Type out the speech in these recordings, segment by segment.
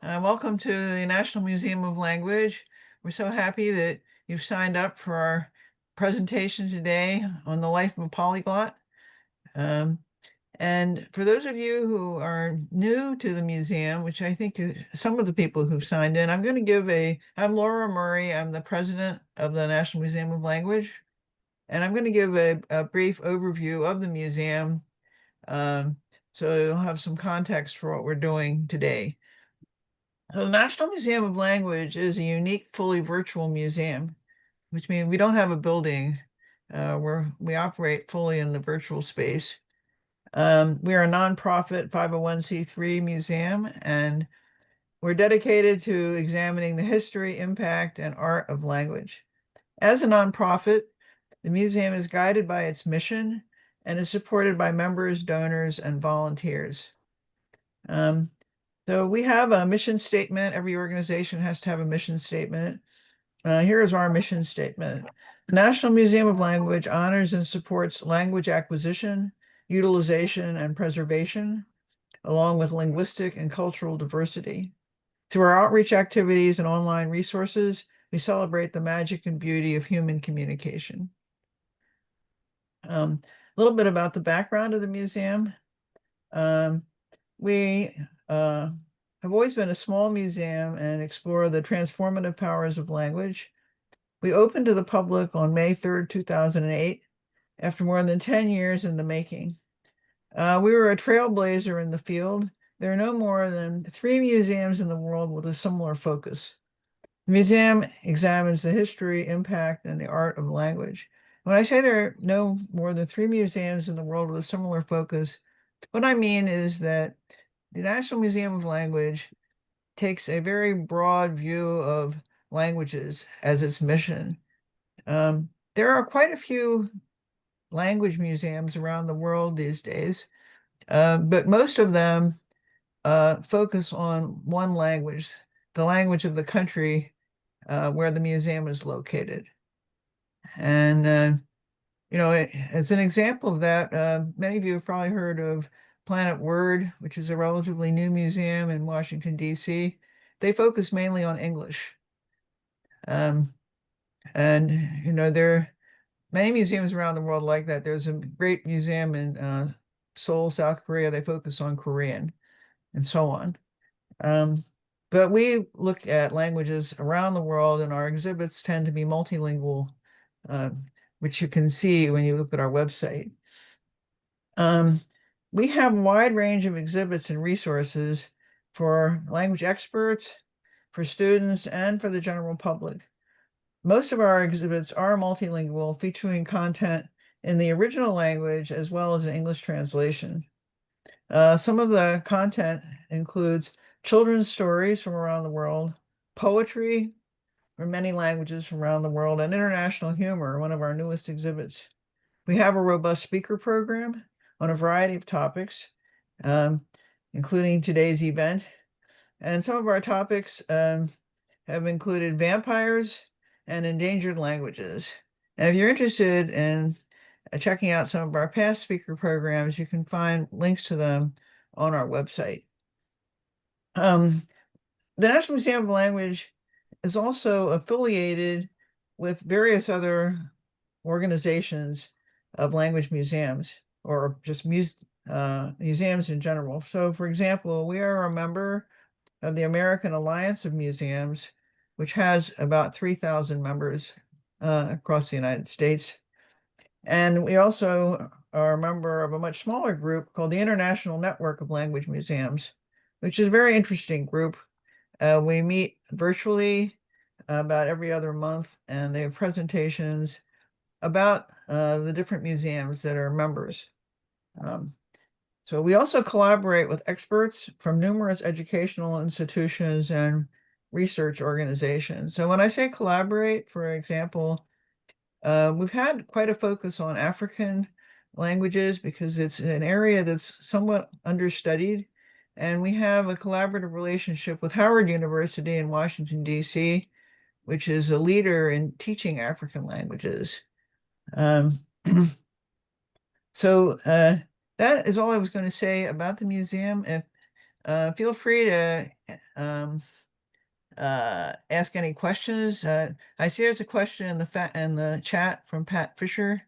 Welcome to the National Museum of Language. We're so happy that you've signed up for our presentation today on the life of a polyglot. Um, and for those of you who are new to the museum, which I think is some of the people who've signed in, I'm Laura Murray. I'm the president of the National Museum of Language. And I'm going to give a brief overview of the museum, um, so you'll have some context for what we're doing today. The National Museum of Language is a unique, fully virtual museum, which means we don't have a building. We operate fully in the virtual space. We are a nonprofit 501c3 museum, and we're dedicated to examining the history, impact, and art of language. As a nonprofit, the museum is guided by its mission and is supported by members, donors, and volunteers. Um, so we have a mission statement. Every organization has to have a mission statement. Here is our mission statement. The National Museum of Language honors and supports language acquisition, utilization, and preservation, along with linguistic and cultural diversity. Through our outreach activities and online resources, we celebrate the magic and beauty of human communication. A little bit about the background of the museum. We have always been a small museum and explore the transformative powers of language. We opened to the public on May 3rd, 2008, after more than 10 years in the making. We were a trailblazer in the field. There are no more than 3 museums in the world with a similar focus. The museum examines the history, impact, and the art of language. When I say there are no more than 3 museums in the world with a similar focus, what I mean is that the National Museum of Language takes a very broad view of languages as its mission. There are quite a few language museums around the world these days, but most of them focus on one language, the language of the country where the museum is located. And as an example of that, many of you have probably heard of Planet Word, which is a relatively new museum in Washington, D.C. They focus mainly on English. Um, and, there are many museums around the world like that. There's a great museum in Seoul, South Korea. They focus on Korean and so on. But we look at languages around the world, and our exhibits tend to be multilingual, which you can see when you look at our website. We have a wide range of exhibits and resources for language experts, for students, and for the general public. Most of our exhibits are multilingual, featuring content in the original language as well as an English translation. Some of the content includes children's stories from around the world, poetry from many languages from around the world, and international humor, one of our newest exhibits. We have a robust speaker program on a variety of topics, including today's event. And some of our topics have included vampires and endangered languages. And if you're interested in checking out some of our past speaker programs, you can find links to them on our website. The National Museum of Language is also affiliated with various other organizations of language museums, or just museums in general. So, for example, we are a member of the American Alliance of Museums, which has about 3,000 members across the United States. And we also are a member of a much smaller group called the International Network of Language Museums, which is a very interesting group. We meet virtually about every other month, and they have presentations about the different museums that are members. So we also collaborate with experts from numerous educational institutions and research organizations. So when I say collaborate, for example, we've had quite a focus on African languages because it's an area that's somewhat understudied. And we have a collaborative relationship with Howard University in Washington, D.C., which is a leader in teaching African languages. So that is all I was going to say about the museum. If Feel free to ask any questions. I see there's a question in the chat from Pat Fisher.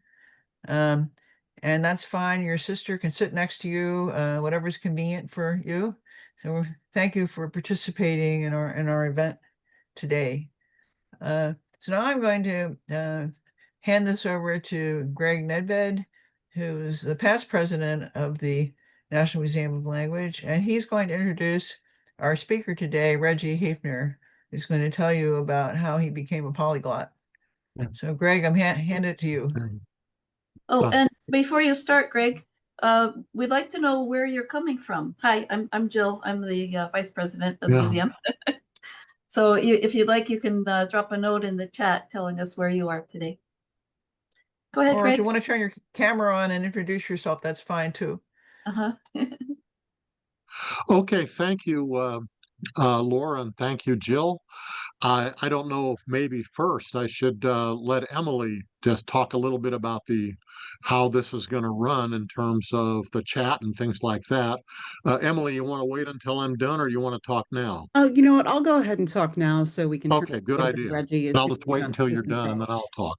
And that's fine. Your sister can sit next to you, whatever's convenient for you. So thank you for participating in our event today. So now I'm going to hand this over to Greg Nedved, who's the past president of the National Museum of Language, and he's going to introduce our speaker today, Reggie Hefner, who's going to tell you about how he became a polyglot. So Greg, I'm hand it to you. Oh, and before you start, Greg, we'd like to know where you're coming from. Hi, I'm Jill. I'm the vice president of the museum. So if you'd like, you can drop a note in the chat telling us where you are today. Go ahead, Or Greg. if you want to turn your camera on and introduce yourself, that's fine too. Okay, thank you, Laura, and thank you, Jill. I don't know if maybe first I should let Emily just talk a little bit about how this is going to run in terms of the chat and things like that. Emily, you want to wait until I'm done, or you want to talk now? Oh, you know what? I'll go ahead and talk now so we can turn Okay, good over to idea. Reggie. I'll just wait until you're done and then I'll talk.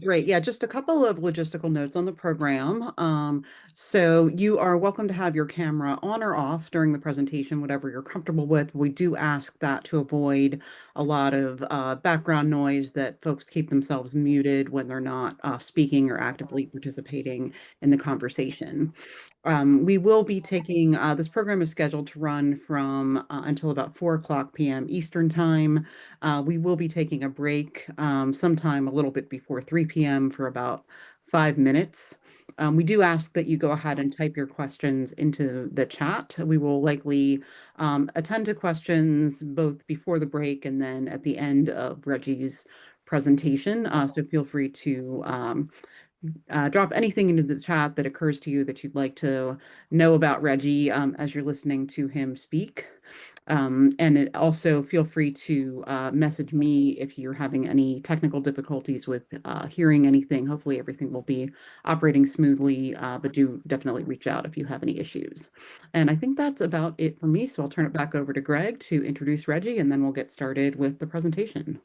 Great. Yeah, just a couple of logistical notes on the program. So you are welcome to have your camera on or off during the presentation, whatever you're comfortable with. We do ask that to avoid a lot of background noise, that folks keep themselves muted when they're not speaking or actively participating in the conversation. We will be taking, this program is scheduled to run from until about 4:00 p.m. Eastern time. We will be taking a break sometime a little bit before 3 p.m. for about 5 minutes. We do ask that you go ahead and type your questions into the chat. We will likely attend to questions both before the break and then at the end of Reggie's presentation. So feel free to drop anything into the chat that occurs to you that you'd like to know about Reggie as you're listening to him speak. And also feel free to message me if you're having any technical difficulties with hearing anything. Hopefully everything will be operating smoothly, but do definitely reach out if you have any issues. And I think that's about it for me. So I'll turn it back over to Greg to introduce Reggie, and then we'll get started with the presentation.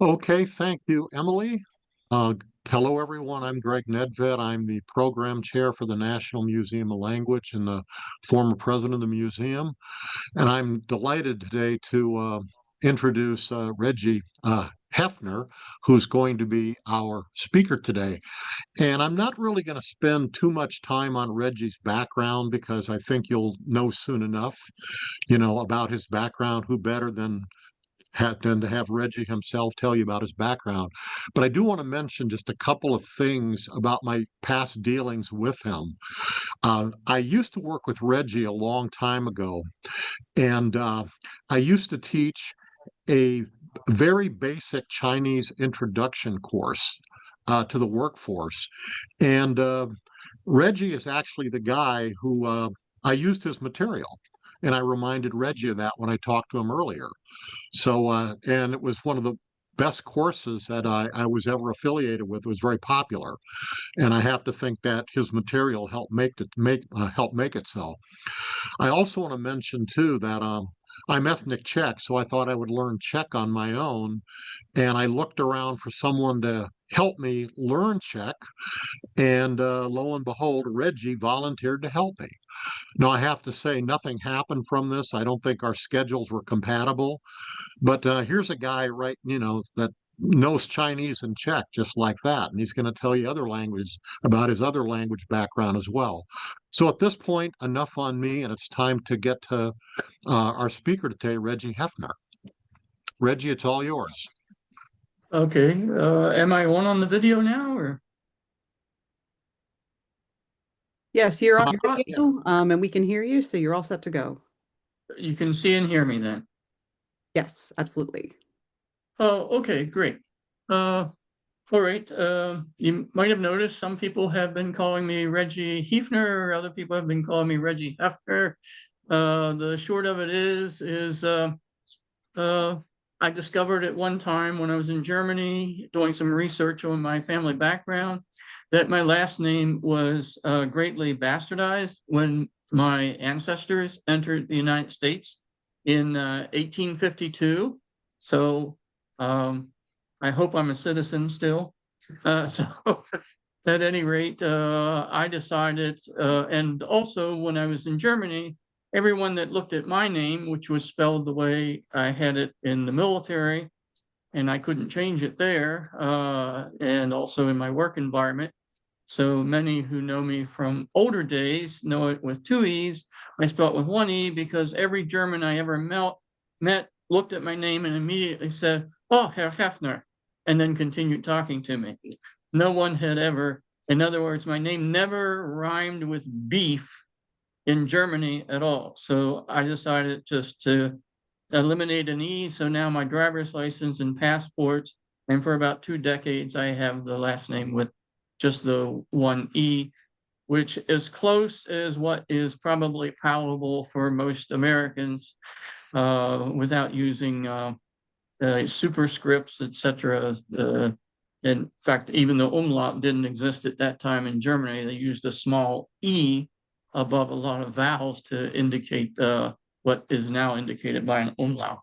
Okay, thank you, Emily. Hello, everyone. I'm Greg Nedved. I'm the program chair for the National Museum of Language and the former president of the museum. And I'm delighted today to introduce Reggie Hefner, who's going to be our speaker today. And I'm not really going to spend too much time on Reggie's background because I think you'll know soon enough, about his background. Who better than to have Reggie himself tell you about his background. But I do want to mention just a couple of things about my past dealings with him. I used to work with Reggie a long time ago, and I used to teach a very basic Chinese introduction course to the workforce. And Reggie is actually the guy who I used his material. And I reminded Reggie of that when I talked to him earlier. So, and it was one of the best courses that I was ever affiliated with. It was very popular, and I have to think that his material helped make it so. I also want to mention too that I'm ethnic Czech, so I thought I would learn Czech on my own, and I looked around for someone to help me learn Czech, and lo and behold, Reggie volunteered to help me. Now, I have to say, nothing happened from this. I don't think our schedules were compatible. But here's a guy, right, that knows Chinese and Czech just like that. And he's going to tell you other languages about his other language background as well. So at this point, enough on me, and it's time to get to our speaker today, Reggie Hefner. Reggie, it's all yours. Okay. Am I on the video now, or? Yes, you're on video, and we can hear you, so you're all set to go. You can see and hear me then? Yes, absolutely. Oh, okay, great. All right. You might have noticed some people have been calling me Reggie Hefner, other people have been calling me Reggie Hefner. The short of it is I discovered at one time when I was in Germany doing some research on my family background that my last name was greatly bastardized when my ancestors entered the United States in 1852. So I hope I'm a citizen still. So at any rate, I decided, and also when I was in Germany, everyone that looked at my name, which was spelled the way I had it in the military, and I couldn't change it there, and also in my work environment. So many who know me from older days know it with two E's. I spell it with one E because every German I ever met looked at my name and immediately said, "Oh, Herr Hefner," and then continued talking to me. No one had ever, in other words, my name never rhymed with beef in Germany at all. So I decided just to eliminate an E. So now my driver's license and passports, and for about 2 decades, I have the last name with just the one E, which is close as what is probably palatable for most Americans without using superscripts, etc. In fact, even the umlaut didn't exist at that time in Germany. They used a small E above a lot of vowels to indicate what is now indicated by an umlaut.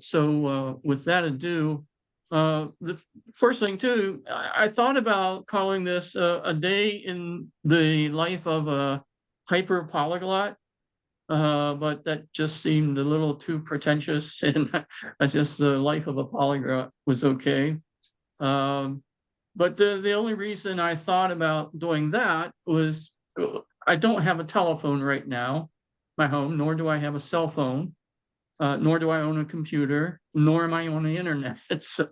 So with that ado, the first thing too, I thought about calling this a day in the life of a hyper polyglot, but that just seemed a little too pretentious, and I just the life of a polyglot was okay. But the only reason I thought about doing that was I don't have a telephone right now, my home, nor do I have a cell phone. Nor do I own a computer, nor am I on the internet. So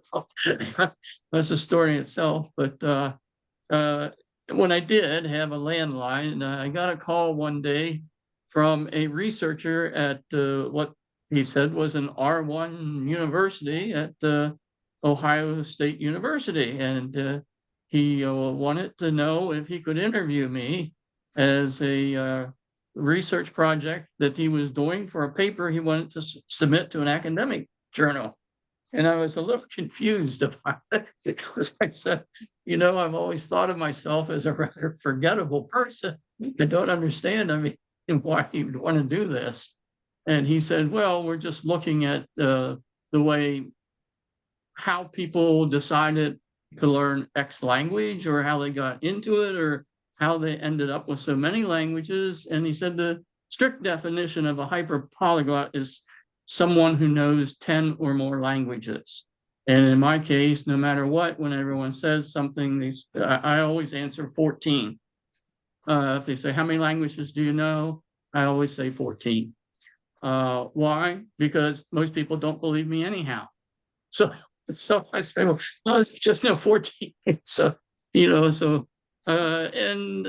that's a story in itself. But when I did have a landline, I got a call one day from a researcher at what he said was an R1 university at Ohio State University. And he wanted to know if he could interview me as a research project that he was doing for a paper he wanted to submit to an academic journal. And I was a little confused about it because I said, I've always thought of myself as a rather forgettable person. I don't understand, why you would want to do this. And he said, well, we're just looking at the way how people decided to learn X language, or how they got into it, or how they ended up with so many languages. And he said the strict definition of a hyperpolyglot is someone who knows 10 or more languages. And in my case, no matter what, when everyone says something, I always answer 14. If they say, how many languages do you know? I always say 14. Why? Because most people don't believe me anyhow. So I say, well, it's just 14. So, and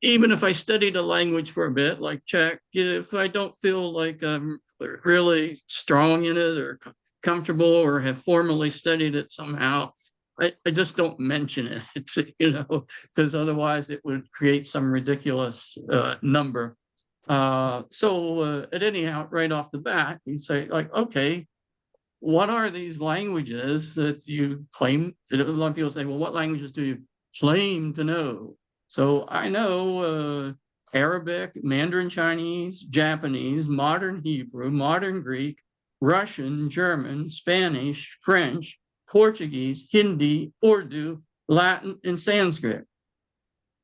even if I studied a language for a bit, like Czech, if I don't feel like I'm really strong in it or comfortable or have formally studied it somehow, I just don't mention it, because otherwise it would create some ridiculous number. So at any rate, right off the bat, you'd say, like, okay, what are these languages that you claim? A lot of people say, well, what languages do you claim to know? So I know Arabic, Mandarin Chinese, Japanese, modern Hebrew, modern Greek, Russian, German, Spanish, French, Portuguese, Hindi, Urdu, Latin, and Sanskrit.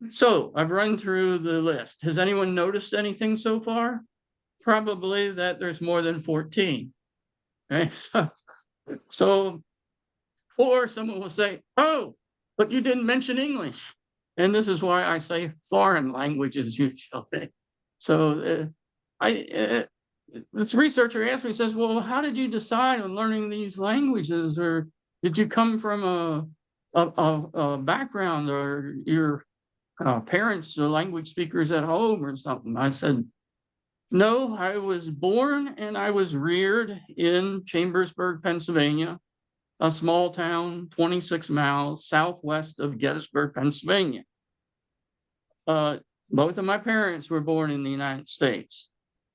So I've run through the list. Has anyone noticed anything so far? Probably that there's more than 14. Okay, so, or someone will say, oh, but you didn't mention English. And this is why I say foreign languages usually. So this researcher asked me, says, well, how did you decide on learning these languages? Or did you come from a background, or your parents are language speakers at home or something? I said, no, I was born and I was reared in Chambersburg, Pennsylvania, a small town 26 miles southwest of Gettysburg, Pennsylvania. Both of my parents were born in the United States.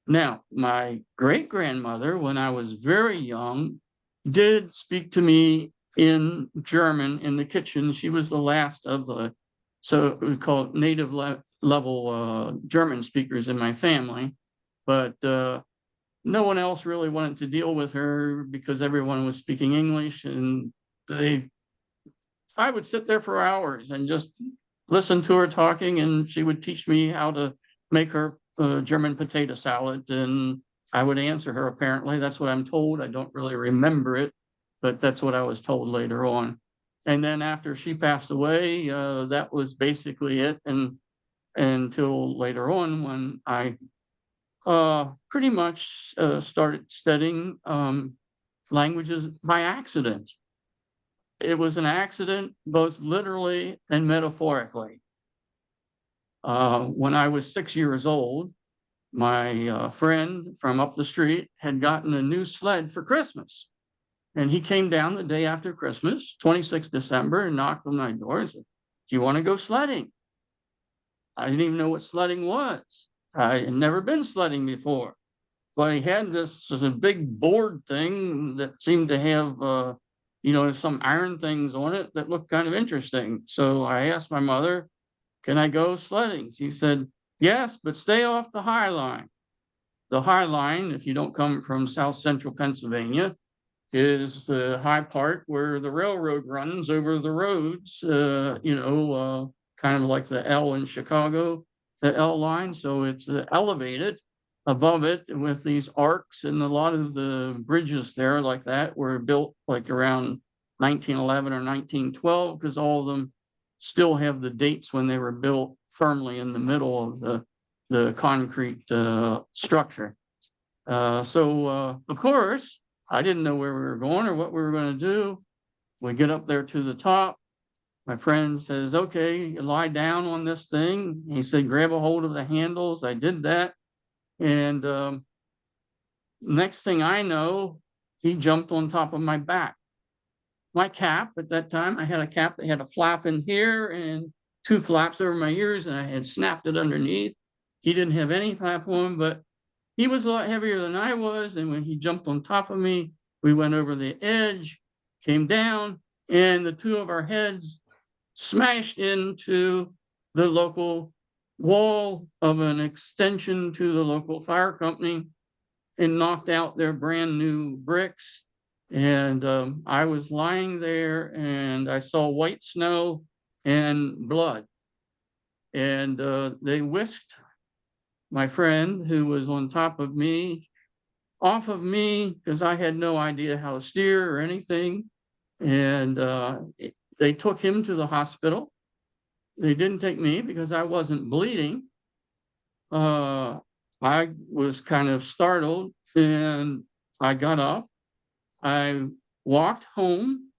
Now, my great-grandmother, when I was very young, did speak to me in German in the kitchen. She was the last of the, so we call it native level German speakers in my family, but no one else really wanted to deal with her because everyone was speaking English, and I would sit there for hours and just listen to her talking, and she would teach me how to make her German potato salad, and I would answer her. Apparently, that's what I'm told. I don't really remember it, but that's what I was told later on. And then after she passed away, that was basically it. And until later on, when I pretty much started studying languages by accident. It was an accident, both literally and metaphorically. When I was 6 years old, my friend from up the street had gotten a new sled for Christmas. And he came down the day after Christmas, 26th December, and knocked on my door and said, "Do you want to go sledding?" I didn't even know what sledding was. I had never been sledding before. But he had this big board thing that seemed to have, some iron things on it that looked kind of interesting. So I asked my mother, "Can I go sledding?" She said, "Yes, but stay off the High Line." The High Line, if you don't come from South Central Pennsylvania, is the high part where the railroad runs over the roads, kind of like the L in Chicago, the L line. So it's elevated above it with these arcs, and a lot of the bridges there like that were built like around 1911 or 1912, because all of them still have the dates when they were built firmly in the middle of the concrete structure. So of course, I didn't know where we were going or what we were going to do. We get up there to the top. My friend says, "Okay, lie down on this thing." He said, "Grab a hold of the handles." I did that. And next thing I know, he jumped on top of my back. My cap at that time, I had a cap that had a flap in here and 2 flaps over my ears, and I had snapped it underneath. He didn't have any flap on, but he was a lot heavier than I was. And when he jumped on top of me, we went over the edge, came down, and the 2 of our heads smashed into the local wall of an extension to the local fire company and knocked out their brand new bricks. And I was lying there, and I saw white snow and blood. And they whisked my friend, who was on top of me, off of me, because I had no idea how to steer or anything. And they took him to the hospital. They didn't take me because I wasn't bleeding. I was kind of startled, and I got up. I walked home.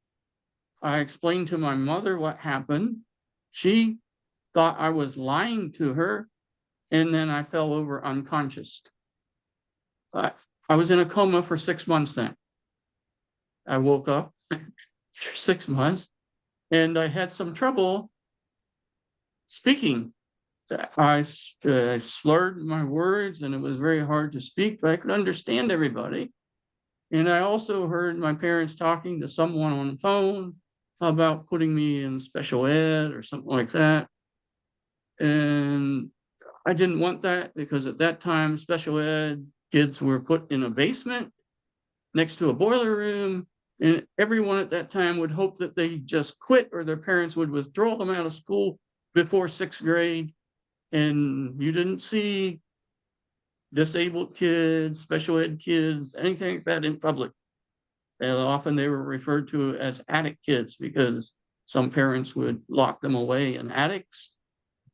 I explained to my mother what happened. She thought I was lying to her, and then I fell over unconscious. I was in a coma for 6 months then. I woke up for 6 months, and I had some trouble speaking. I slurred my words, and it was very hard to speak, but I could understand everybody. And I also heard my parents talking to someone on the phone about putting me in special ed or something like that. And I didn't want that, because at that time, special ed kids were put in a basement next to a boiler room. And everyone at that time would hope that they just quit, or their parents would withdraw them out of school before 6th grade. And you didn't see disabled kids, special ed kids, anything like that in public. And often they were referred to as attic kids, because some parents would lock them away in attics,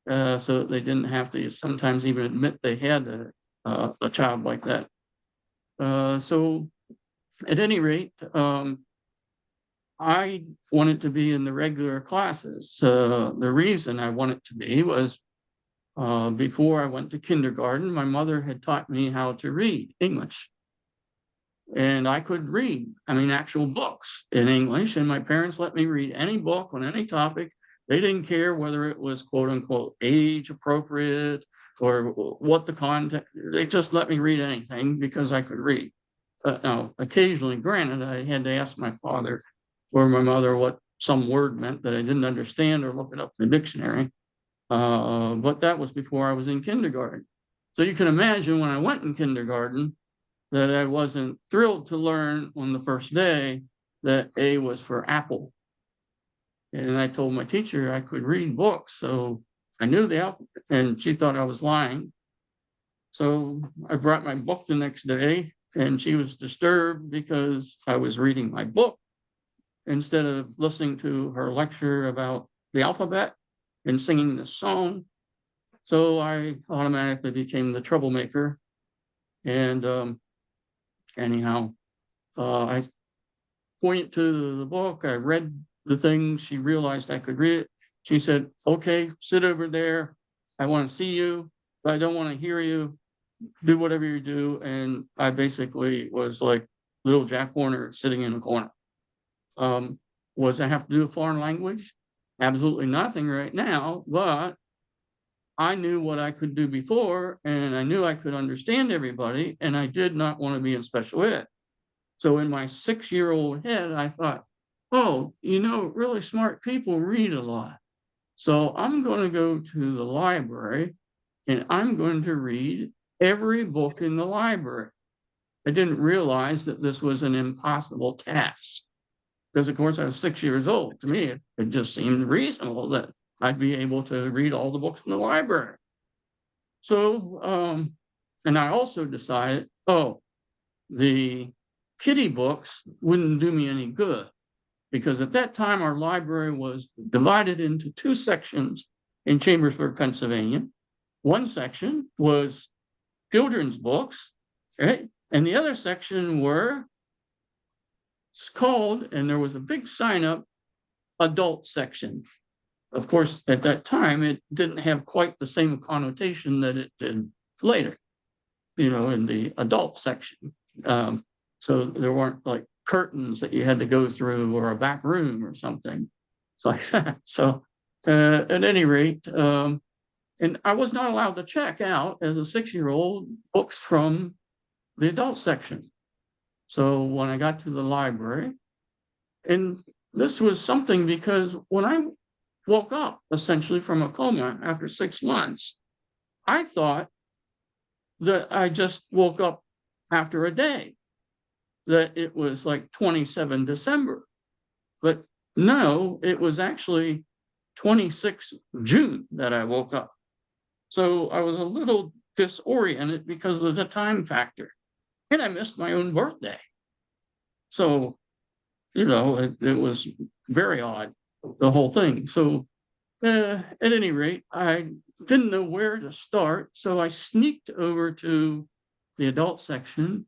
so that they didn't have to sometimes even admit they had a child like that. So at any rate, I wanted to be in the regular classes. The reason I wanted to be was before I went to kindergarten, my mother had taught me how to read English. And I could read, actual books in English, and my parents let me read any book on any topic. They didn't care whether it was quote unquote age appropriate or what the content. They just let me read anything because I could read. Now, occasionally, granted, I had to ask my father or my mother what some word meant that I didn't understand, or look it up in the dictionary. But that was before I was in kindergarten. So you can imagine when I went in kindergarten that I wasn't thrilled to learn on the first day that A was for apple. And I told my teacher I could read books, so I knew the alphabet, and she thought I was lying. So I brought my book the next day, and she was disturbed because I was reading my book instead of listening to her lecture about the alphabet and singing the song. So I automatically became the troublemaker. And anyhow, I pointed to the book. I read the things. She realized I could read it. She said, okay, sit over there. I want to see you, but I don't want to hear you. Do whatever you do. And I basically was like little Jack Horner sitting in a corner. Was I have to do a foreign language? Absolutely nothing right now, but I knew what I could do before, and I knew I could understand everybody, and I did not want to be in special ed. So in my 6-year-old head, I thought, oh, really smart people read a lot. So I'm going to go to the library and I'm going to read every book in the library. I didn't realize that this was an impossible task because, of course, I was 6 years old. To me, it just seemed reasonable that I'd be able to read all the books in the library. So, and I also decided, oh, the kiddie books wouldn't do me any good because at that time our library was divided into 2 sections in Chambersburg, Pennsylvania. One section was children's books, right? And the other section were called, and there was a big sign up, adult section. Of course, at that time, it didn't have quite the same connotation that it did later, in the adult section. So there weren't like curtains that you had to go through or a back room or something. It's like that. So at any rate, and I was not allowed to check out as a 6-year-old books from the adult section. So when I got to the library, and this was something because when I woke up essentially from a coma after 6 months, I thought that I just woke up after a day, that it was like 27 December. But no, it was actually 26 June that I woke up. So I was a little disoriented because of the time factor. And I missed my own birthday. So, it was very odd, the whole thing. So at any rate, I didn't know where to start. So I sneaked over to the adult section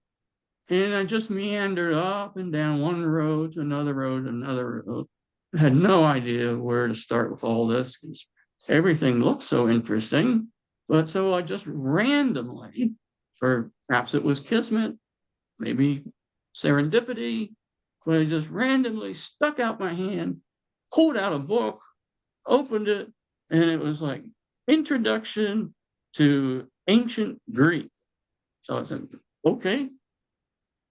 and I just meandered up and down one road to another road, another road. I had no idea where to start with all this because everything looked so interesting. But so I just randomly, or perhaps it was kismet, maybe serendipity, but I just randomly stuck out my hand, pulled out a book, opened it, and it was like Introduction to Ancient Greek. So I said, okay.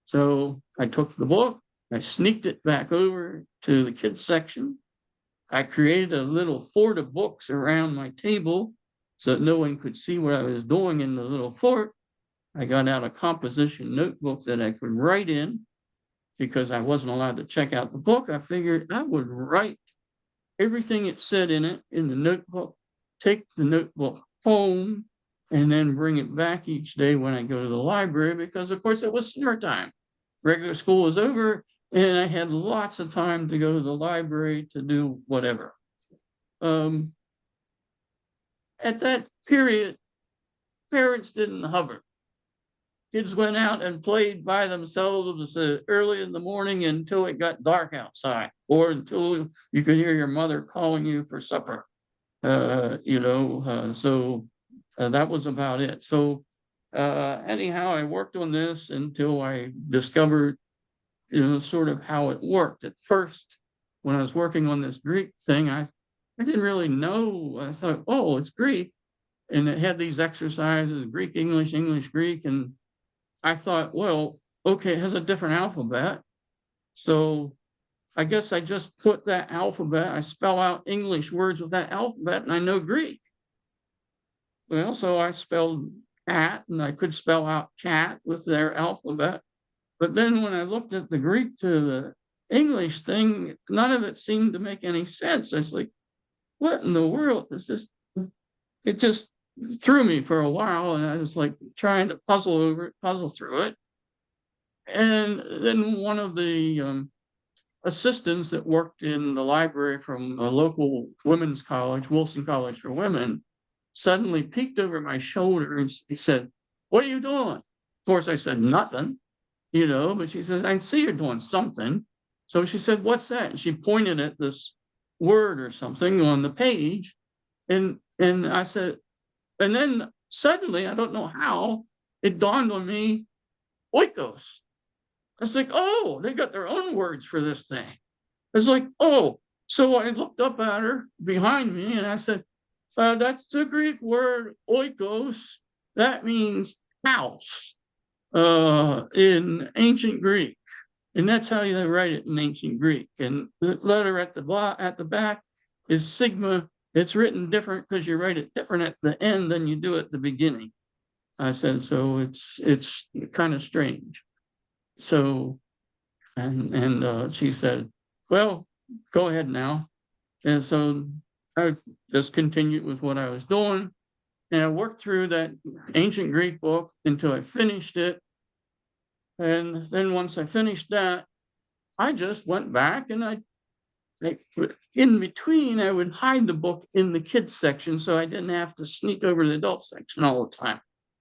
So I took the book, I sneaked it back over to the kids section. I created a little fort of books around my table so that no one could see what I was doing in the little fort. I got out a composition notebook that I could write in because I wasn't allowed to check out the book. I figured I would write everything it said in it in the notebook, take the notebook home, and then bring it back each day when I go to the library because, of course, it was summertime. Regular school was over, and I had lots of time to go to the library to do whatever. At that period, parents didn't hover. Kids went out and played by themselves early in the morning until it got dark outside, or until you could hear your mother calling you for supper. So that was about it. So anyhow, I worked on this until I discovered, sort of how it worked. At first, when I was working on this Greek thing, I didn't really know. I thought, oh, it's Greek. And it had these exercises, Greek, English, English, Greek. And I thought, well, okay, it has a different alphabet. So I guess I just put that alphabet, I spell out English words with that alphabet, and I know Greek. Well, so I spelled cat, and I could spell out cat with their alphabet. But then when I looked at the Greek to the English thing, none of it seemed to make any sense. I was like, what in the world is this? It just threw me for a while, and I was like trying to puzzle through it. And then one of the assistants that worked in the library from a local women's college, Wilson College for Women, suddenly peeked over my shoulder and he said, "What are you doing?" Of course, I said, "Nothing," but she says, "I see you're doing something." So she said, "What's that?" And she pointed at this word or something on the page. And I said, and then suddenly, I don't know how, it dawned on me, oikos. I was like, oh, they got their own words for this thing. I was like, oh. So I looked up at her behind me and I said, that's the Greek word oikos. That means house in ancient Greek. And that's how you write it in ancient Greek. And the letter at the back is sigma. It's written different because you write it different at the end than you do at the beginning. I said, so it's kind of strange. So, and she said, well, go ahead now. And so I just continued with what I was doing. And I worked through that ancient Greek book until I finished it. And then once I finished that, I just went back and in between, I would hide the book in the kids section so I didn't have to sneak over to the adult section all the time.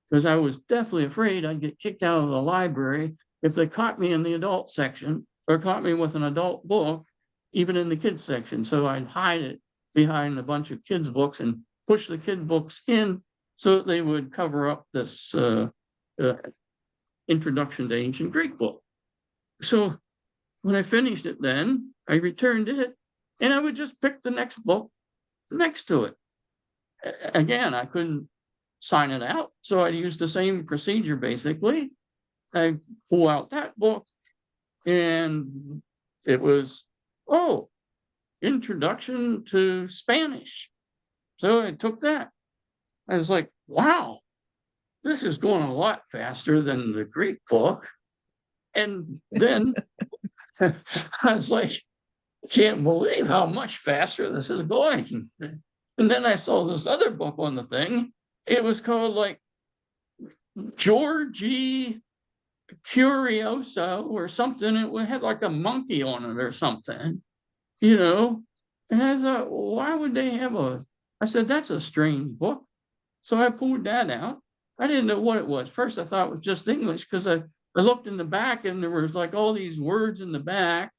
Because I was deathly afraid I'd get kicked out of the library if they caught me in the adult section or caught me with an adult book, even in the kids section. So I'd hide it behind a bunch of kids' books and push the kid books in so that they would cover up this Introduction to Ancient Greek book. So when I finished it, then I returned it and I would just pick the next book next to it. Again, I couldn't sign it out. So I used the same procedure basically. I pull out that book and it was, oh, Introduction to Spanish. So I took that. I was like, wow, this is going a lot faster than the Greek book. And then I was like, can't believe how much faster this is going. And then I saw this other book on the thing. It was called like Georgie Curioso or something. It had like a monkey on it or something, And I thought, well, why would they have I said, that's a strange book. So I pulled that out. I didn't know what it was. First, I thought it was just English because I looked in the back and there was like all these words in the back.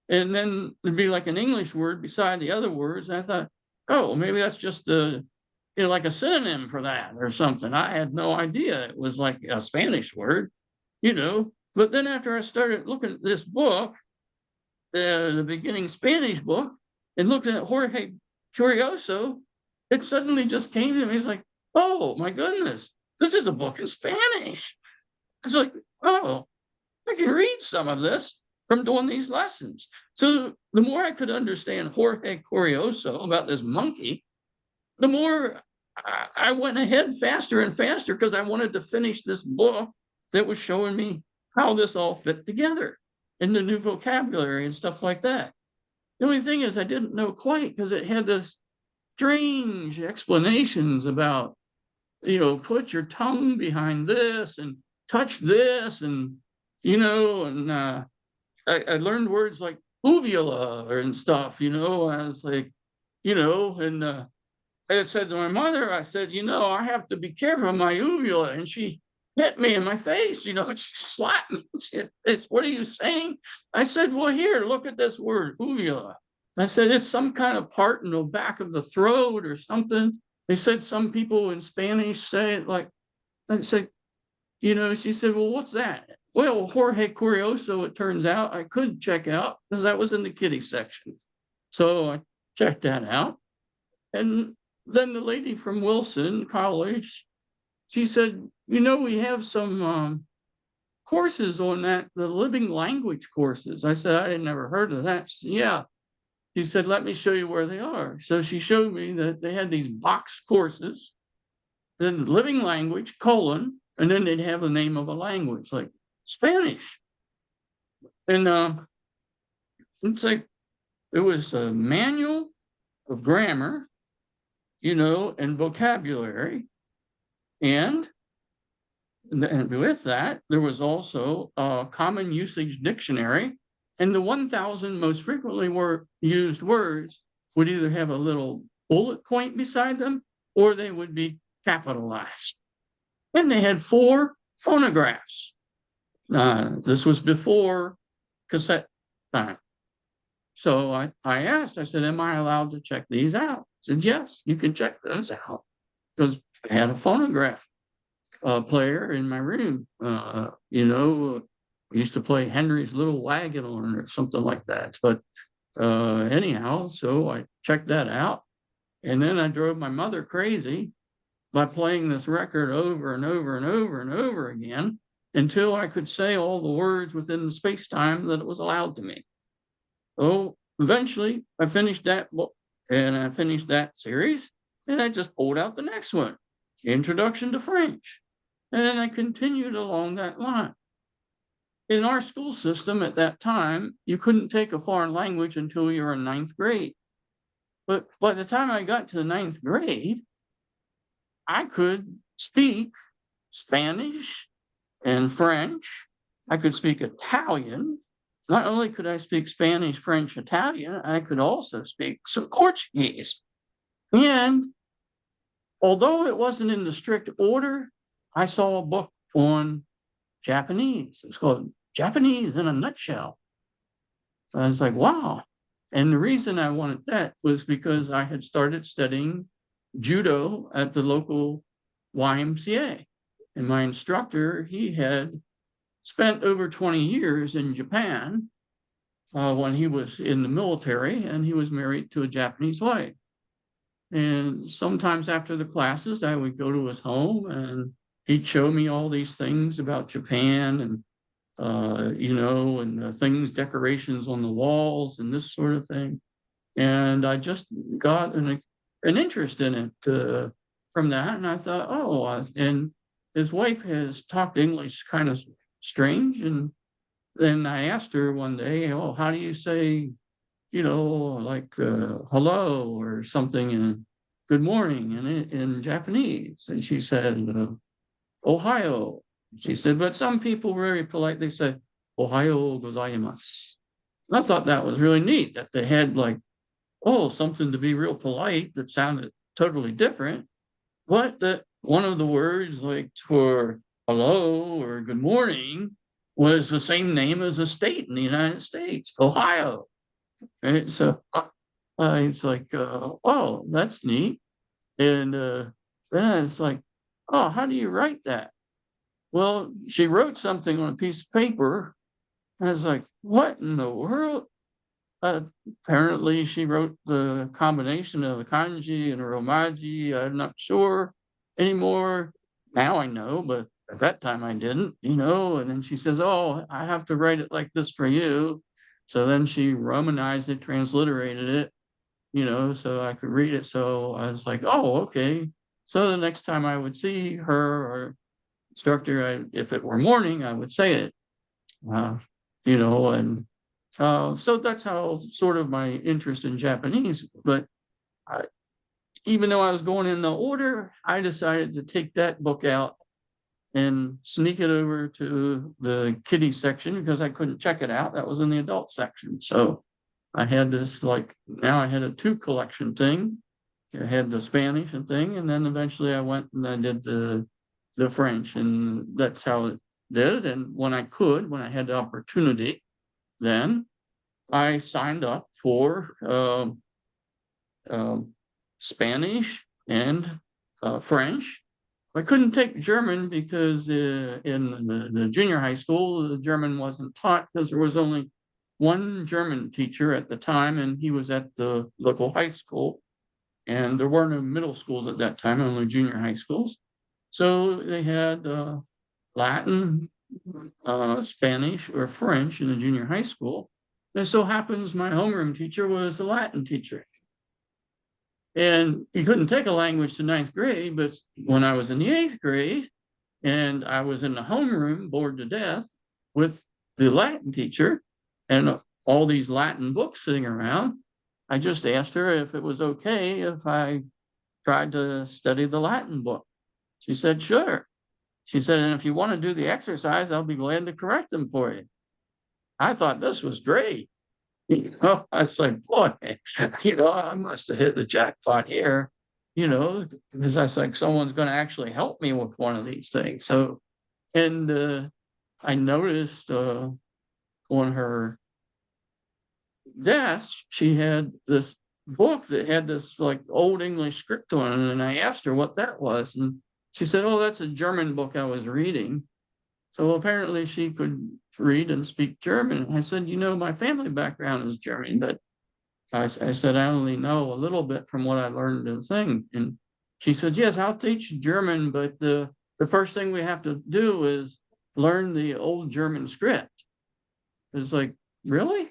And then there'd be like an English word beside the other words. And I thought, oh, maybe that's just like a synonym for that or something. I had no idea it was like a Spanish word, But then after I started looking at this book, the beginning Spanish book, and looking at Jorge Curioso, it suddenly just came to me. It's like, oh my goodness, this is a book in Spanish. It's like, oh, I can read some of this from doing these lessons. So the more I could understand Jorge Curioso about this monkey, the more I went ahead faster and faster because I wanted to finish this book that was showing me how this all fit together and the new vocabulary and stuff like that. The only thing is I didn't know quite because it had this strange explanations about, put your tongue behind this and touch this and, and I learned words like uvula and stuff, I was like, and I said to my mother, I said, I have to be careful of my uvula. And she hit me in my face, she slapped me. What are you saying? I said, well, here, look at this word, uvula. I said, it's some kind of part in the back of the throat or something. They said some people in Spanish say it like, I said, she said, well, what's that? Well, Jorge Curioso, it turns out I could check out because that was in the kiddie section. So I checked that out. And then the lady from Wilson College, she said, we have some courses on that, the living language courses. I said, I had never heard of that. She said, yeah. She said, let me show you where they are. So she showed me that they had these box courses. then the living language, colon, and then they'd have the name of a language like Spanish. And it's like, it was a manual of grammar, and vocabulary. And with that, there was also a common usage dictionary. And the 1,000 most frequently used words would either have a little bullet point beside them or they would be capitalized. And they had 4 phonographs. This was before cassette time. So I asked, I said, am I allowed to check these out? He said, yes, you can check those out. Because I had a phonograph player in my room. We used to play Henry's Little Wagon on it or something like that. But anyhow, so I checked that out. And then I drove my mother crazy by playing this record over and over and over and over again until I could say all the words within the space-time that it was allowed to me. So eventually I finished that book and I finished that series and I just pulled out the next one, Introduction to French. And then I continued along that line. In our school system at that time, you couldn't take a foreign language until you were in 9th grade. But by the time I got to the 9th grade, I could speak Spanish and French. I could speak Italian. Not only could I speak Spanish, French, Italian, I could also speak some Portuguese. And although it wasn't in the strict order, I saw a book on Japanese. It's called Japanese in a Nutshell. I was like, wow. And the reason I wanted that was because I had started studying judo at the local YMCA. And my instructor, he had spent over 20 years in Japan when he was in the military, and he was married to a Japanese wife. And sometimes after the classes, I would go to his home and he'd show me all these things about Japan and, things, decorations on the walls and this sort of thing. And I just got an interest in it from that. And I thought, and his wife has talked English kind of strange. And then I asked her one day, how do you say, hello or something and good morning in Japanese? And she said, Ohio. She said, but some people very politely say, Ohio gozaimasu. And I thought that was really neat that they had something to be real polite that sounded totally different. But that one of the words for hello or good morning was the same name as a state in the United States, Ohio. Right? So it's like, that's neat. And then it's like, how do you write that? Well, she wrote something on a piece of paper. I was like, what in the world? Apparently, she wrote the combination of a kanji and a romaji. I'm not sure anymore. Now I know, but at that time I didn't, And then she says, I have to write it like this for you. So then she Romanized it, transliterated it, so I could read it. So I was like, okay. So the next time I would see her or instructor, if it were morning, I would say it, so that's how sort of my interest in Japanese. But even though I was going in the order, I decided to take that book out and sneak it over to the kiddie section because I couldn't check it out. That was in the adult section. So I had this now I had a 2 collection thing. I had the Spanish and thing, and then eventually I went and I did the French, and that's how it did. And when I had the opportunity, then I signed up for Spanish and French. I couldn't take German because in the junior high school, the German wasn't taught because there was only one German teacher at the time, and he was at the local high school. And there were no middle schools at that time, only junior high schools. So they had Latin, Spanish, or French in the junior high school. And it so happens my homeroom teacher was a Latin teacher. And you couldn't take a language to ninth grade, but when I was in the eighth grade and I was in the homeroom bored to death with the Latin teacher and all these Latin books sitting around, I just asked her if it was okay if I tried to study the Latin book. She said, sure. She said, and if you want to do the exercise, I'll be glad to correct them for you. I thought this was great. I was like, boy, I must have hit the jackpot here, because I was like, someone's going to actually help me with one of these things. So, and I noticed on her desk, she had this book that had this like old English script on it. And I asked her what that was. And she said, oh, that's a German book I was reading. So apparently she could read and speak German. I said, my family background is German, but I said, I only know a little bit from what I learned in the thing. And she said, yes, I'll teach you German, but the first thing we have to do is learn the old German script. It's like, really?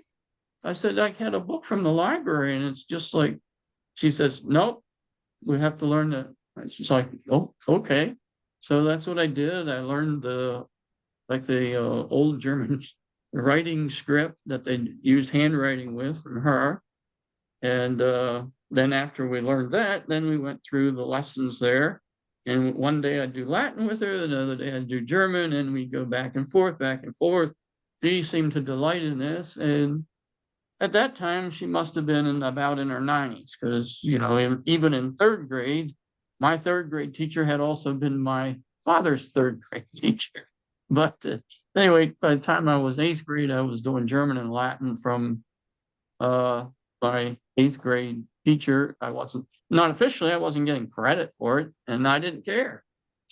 I said, I had a book from the library and it's just like, she says, nope, we have to learn that. She's like, oh, okay. So that's what I did. I learned the old German writing script that they used handwriting with from her. And then after we learned that, then we went through the lessons there. And one day I'd do Latin with her, another day I'd do German, and we'd go back and forth, back and forth. She seemed to delight in this. And at that time, she must have been about in her 90s, because, even in third grade, my third grade teacher had also been my father's third grade teacher. But anyway, by the time I was eighth grade, I was doing German and Latin from my eighth grade teacher. I wasn't getting credit for it, and I didn't care.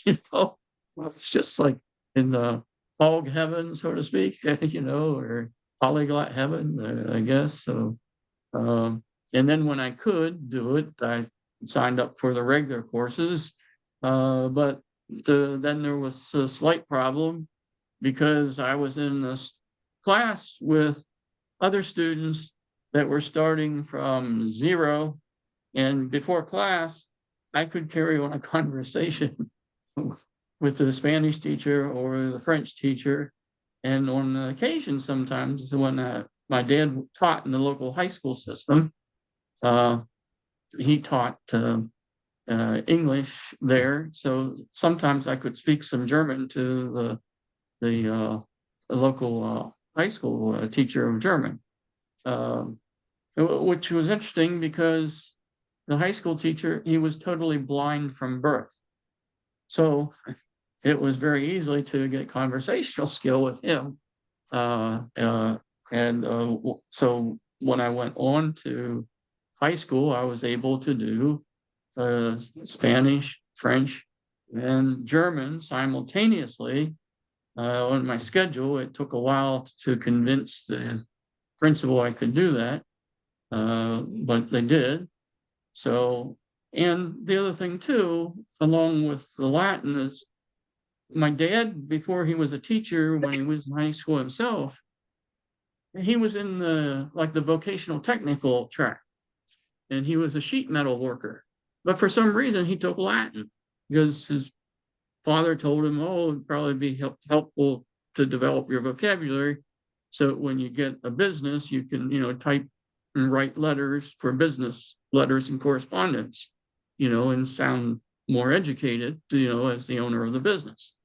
It's just like in the fog heaven, so to speak, or polyglot heaven, I guess. So, and then when I could do it, I signed up for the regular courses. But then there was a slight problem because I was in this class with other students that were starting from zero. And before class, I could carry on a conversation with the Spanish teacher or the French teacher. And on occasion, sometimes when my dad taught in the local high school system, he taught English there. So sometimes I could speak some German to the local high school teacher of German, which was interesting because the high school teacher, he was totally blind from birth. So it was very easy to get conversational skill with him. So when I went on to high school, I was able to do Spanish, French, and German simultaneously on my schedule. It took a while to convince the principal I could do that, but they did. So, and the other thing too, along with the Latin, is my dad, before he was a teacher, when he was in high school himself, he was in the vocational technical track, and he was a sheet metal worker. But for some reason, he took Latin because his father told him, oh, it'd probably be helpful to develop your vocabulary. So when you get a business, you can, type and write letters for business, letters and correspondence, and sound more educated, as the owner of the business.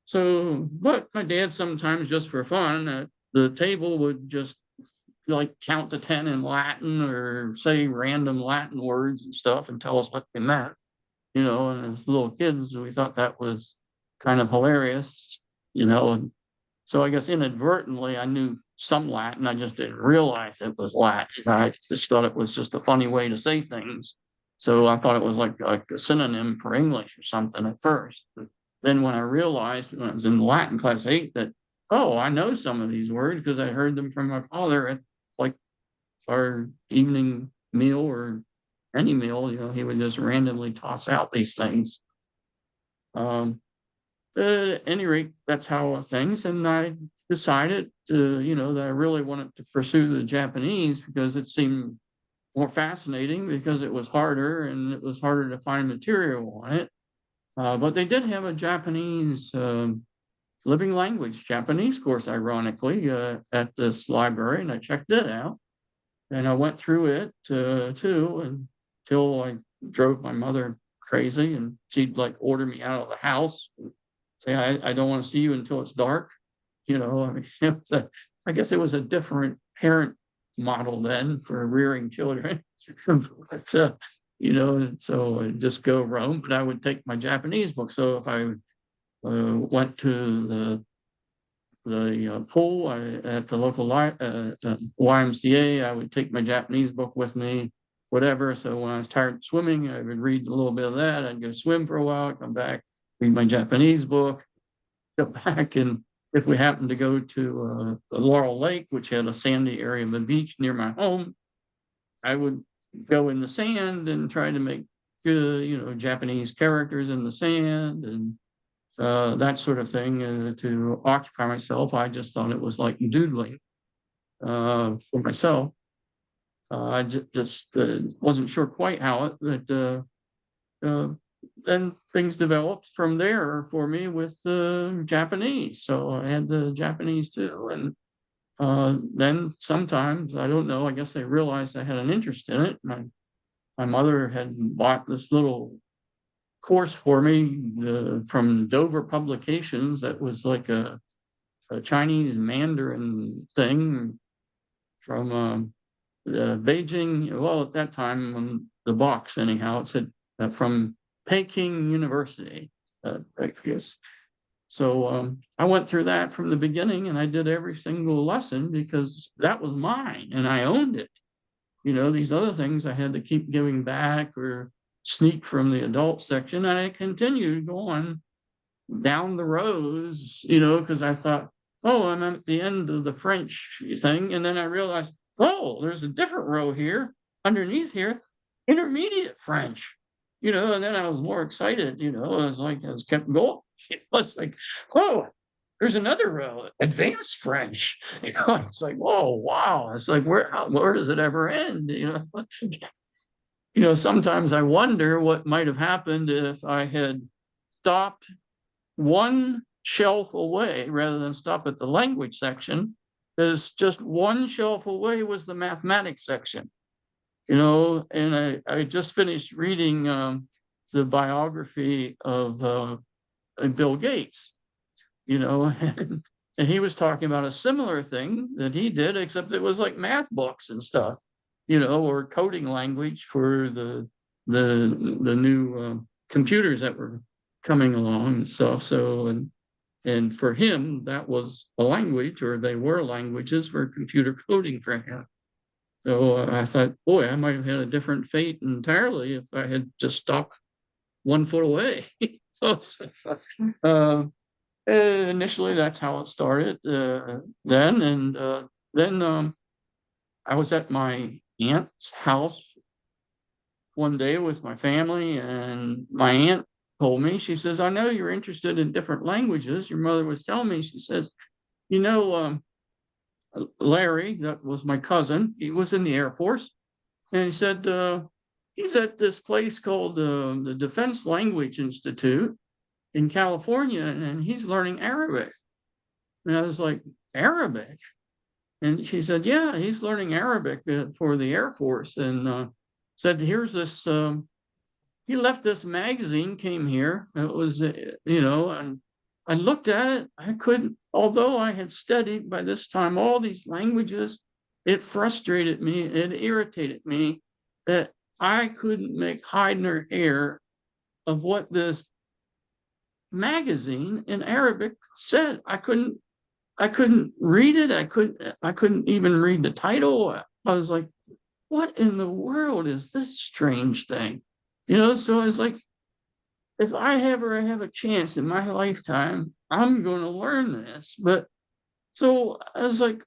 So, but my dad sometimes, just for fun, at the table would just count to 10 in Latin or say random Latin words and stuff and tell us what they meant, and as little kids, we thought that was kind of hilarious, and so I guess inadvertently I knew some Latin. I just didn't realize it was Latin. I just thought it was just a funny way to say things. So I thought it was like a synonym for English or something at first. But then when I realized when I was in Latin class 8 that, oh, I know some of these words because I heard them from my father at our evening meal or any meal, he would just randomly toss out these things. At any rate, that's how things, and I decided to, that I really wanted to pursue the Japanese because it seemed more fascinating because it was harder and it was harder to find material on it. But they did have a Japanese living language Japanese course, ironically, at this library, and I checked it out. And I went through it too, until I drove my mother crazy, and she'd like order me out of the house, and say, I don't want to see you until it's dark. I mean, I guess it was a different parent model then for rearing children. But, so I'd just go roam, but I would take my Japanese book. So if I went to the pool at the local YMCA, I would take my Japanese book with me, whatever. So when I was tired of swimming, I would read a little bit of that. I'd go swim for a while, come back, read my Japanese book, go back. And if we happened to go to Laurel Lake, which had a sandy area of the beach near my home, I would go in the sand and try to make Japanese characters in the sand and that sort of thing to occupy myself. I just thought it was like doodling for myself. I just wasn't sure quite how it, but then things developed from there for me with Japanese. So I had the Japanese too. And then sometimes, I don't know, I guess they realized I had an interest in it. My mother had bought this little course for me from Dover Publications that was like a Chinese Mandarin thing from Beijing. Well, at that time, on the box, anyhow, it said from Peking University, I guess. So I went through that from the beginning, and I did every single lesson because that was mine and I owned it. These other things I had to keep giving back or sneak from the adult section, and I continued going down the rows, because I thought, oh, I'm at the end of the French thing, and then I realized, oh, there's a different row here underneath here, intermediate French, and then I was more excited, I was kept going. It was like, oh, there's another row, advanced French. It's like, oh wow, it's like where does it ever end? Sometimes I wonder what might have happened if I had stopped one shelf away rather than stop at the language section, because just one shelf away was the mathematics section. And I just finished reading the biography of Bill Gates, and he was talking about a similar thing that he did, except it was like math books and stuff, or coding language for the new computers that were coming along and stuff. So, and for him, that was a language, or they were languages for computer coding for him. So I thought, boy, I might have had a different fate entirely if I had just stopped 1 foot away. Initially, that's how it started then. And then I was at my aunt's house one day with my family, and my aunt told me, she says, I know you're interested in different languages. Your mother was telling me, she says, Larry, that was my cousin, he was in the Air Force, and he said, he's at this place called the Defense Language Institute in California, and he's learning Arabic. And I was like, Arabic? And she said, yeah, he's learning Arabic for the Air Force. And said, here's this, he left this magazine, came here. It was, and I looked at it. I couldn't, although I had studied by this time all these languages, it frustrated me, it irritated me that I couldn't make hide nor hair of what this magazine in Arabic said. I couldn't read it. I couldn't even read the title. I was like, what in the world is this strange thing? So I was like, if I ever have a chance in my lifetime, I'm going to learn this. But so I was like,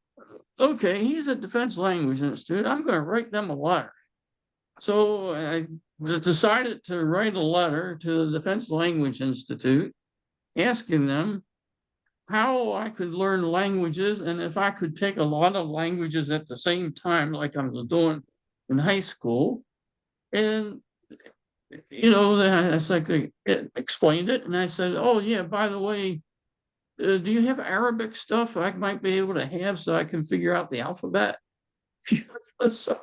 okay, he's at Defense Language Institute. I'm going to write them a letter. So I decided to write a letter to the Defense Language Institute, asking them how I could learn languages and if I could take a lot of languages at the same time, like I was doing in high school. And, you know, it's like I explained it. And I said, oh, yeah, by the way, do you have Arabic stuff I might be able to have so I can figure out the alphabet? So,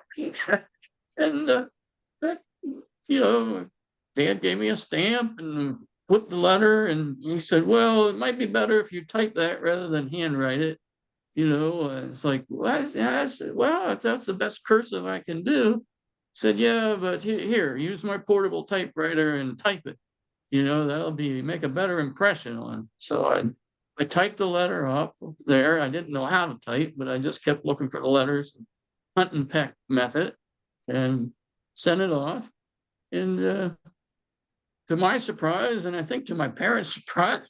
and that, you know, Dad gave me a stamp and put the letter, and he said, well, it might be better if you type that rather than handwrite it. You know, it's like, well, I said, well, if that's the best cursive I can do. Said, yeah, but here, use my portable typewriter and type it. You know, that'll make a better impression on. So I typed the letter up there. I didn't know how to type, but I just kept looking for the letters, hunt and peck method, and sent it off. And to my surprise, and I think to my parents' surprise,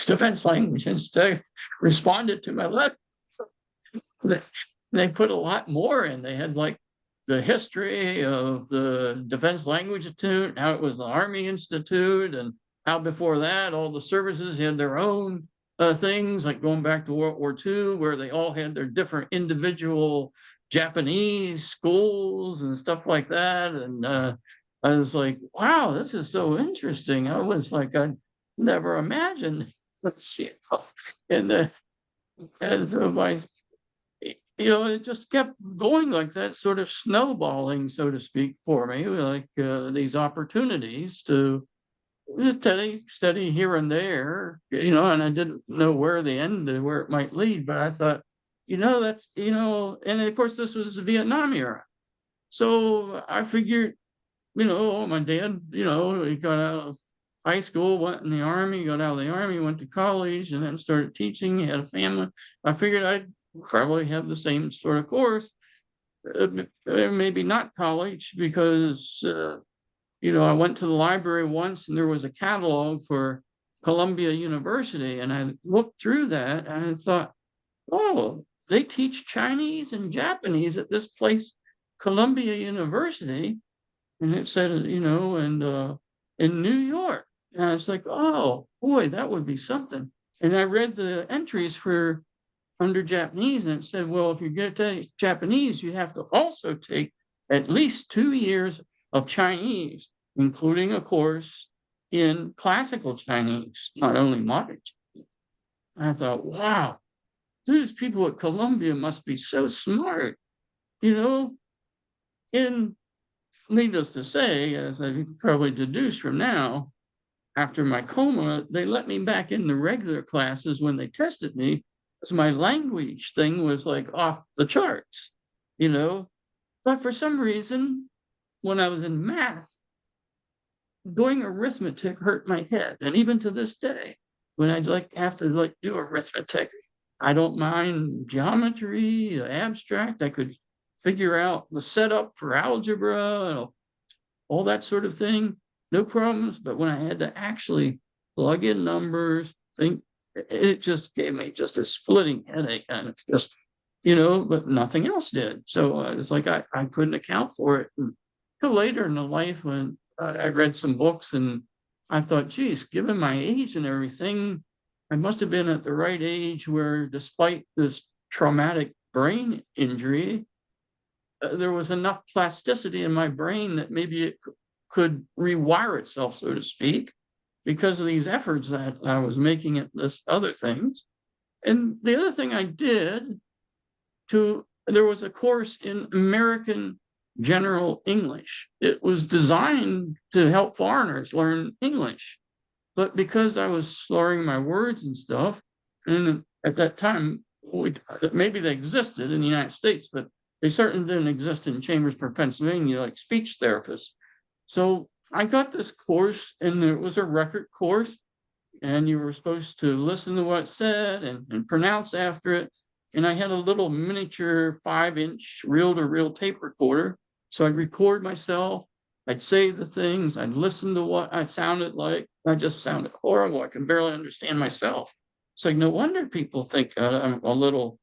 Defense Language Institute responded to my letter. They put a lot more in. They had like the history of the Defense Language Institute, how it was the Army Institute, and how before that all the services had their own things, like going back to World War II, where they all had their different individual Japanese schools and stuff like that. And I was like, wow, this is so interesting. I was like, I never imagined. And so you know, it just kept going like that, sort of snowballing, so to speak, for me, like these opportunities to study here and there, you know, and I didn't know where the end, where it might lead, but I thought, you know, that's, you know, and of course this was the Vietnam era. So I figured, you know, my dad, you know, he got out of high school, went in the Army, got out of the Army, went to college, and then started teaching. He had a family. I figured I'd probably have the same sort of course, maybe not college, because, you know, I went to the library once and there was a catalog for Columbia University, and I looked through that and I thought, oh, they teach Chinese and Japanese at this place, Columbia University. And it said, you know, and in New York. And I was like, oh boy, that would be something. And I read the entries for under Japanese, and it said, well, if you're going to take Japanese, you have to also take at least 2 years of Chinese, including a course in classical Chinese, not only modern Chinese. And I thought, wow, these people at Columbia must be so smart, you know. And needless to say, as I probably deduced from now, after my coma, they let me back in the regular classes when they tested me, because my language thing was like off the charts, you know. But for some reason, when I was in math, doing arithmetic hurt my head. And even to this day, when I like have to like do arithmetic, I don't mind geometry, abstract. I could figure out the setup for algebra, all that sort of thing, no problems. But when I had to actually plug in numbers, it just gave me just a splitting headache. And it's just, you know, but nothing else did. So it's like I couldn't account for it. Until later in the life, when I read some books and I thought, geez, given my age and everything, I must have been at the right age where, despite this traumatic brain injury, there was enough plasticity in my brain that maybe it could rewire itself, so to speak, because of these efforts that I was making at this other things. And the other thing I did there was a course in American General English. It was designed to help foreigners learn English. But because I was slurring my words and stuff, and at that time, maybe they existed in the United States, but they certainly didn't exist in Chambersburg, Pennsylvania, like speech therapists. So I got this course, and it was a record course, and you were supposed to listen to what it said and pronounce after it. And I had a little miniature 5-inch reel-to-reel tape recorder. So I'd record myself, I'd say the things, I'd listen to what I sounded like. I just sounded horrible. I could barely understand myself. It's like, no wonder people think I'm a little,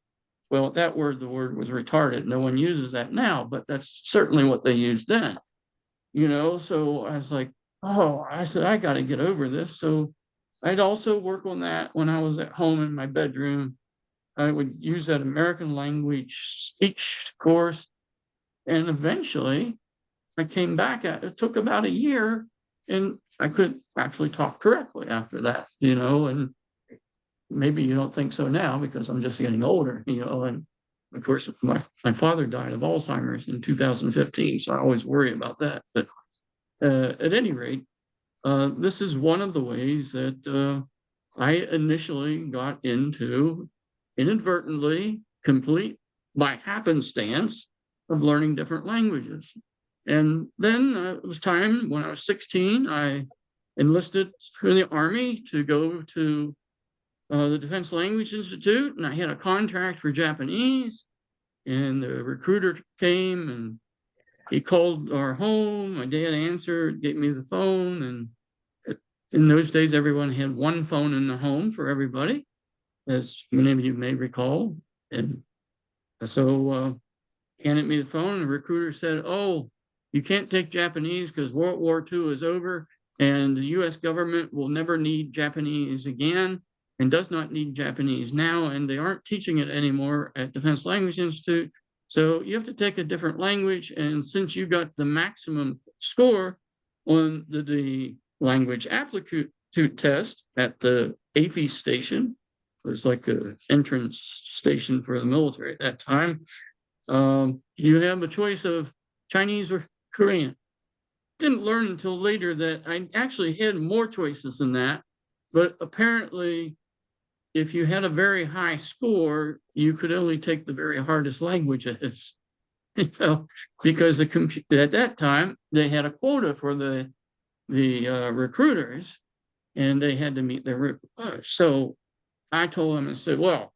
well, the word was retarded. No one uses that now, but that's certainly what they used then. You know, so I was like, oh, I said, I got to get over this. So I'd also work on that when I was at home in my bedroom. I would use that American language speech course. And eventually I came back. It took about a year, and I could actually talk correctly after that, and maybe you don't think so now because I'm just getting older, and of course my father died of Alzheimer's in 2015, so I always worry about that. But at any rate, this is one of the ways that I initially got into, inadvertently, complete by happenstance, of learning different languages. And then it was time when I was 16, I enlisted in the Army to go to the Defense Language Institute, and I had a contract for Japanese. And the recruiter came and he called our home. My dad answered, gave me the phone. And in those days, everyone had one phone in the home for everybody, as many of you may recall. And so handed me the phone, and the recruiter said, "Oh, you can't take Japanese because World War II is over and the US government will never need Japanese again and does not need Japanese now, and they aren't teaching it anymore at Defense Language Institute. So you have to take a different language. And since you got the maximum score on the language aptitude test at the AFI station, it was like an entrance station for the military at that time, you have a choice of Chinese or Korean." Didn't learn until later that I actually had more choices than that. But apparently, if you had a very high score, you could only take the very hardest languages, because at that time they had a quota for the recruiters, and they had to meet their requirements. So I told them and said, "Well,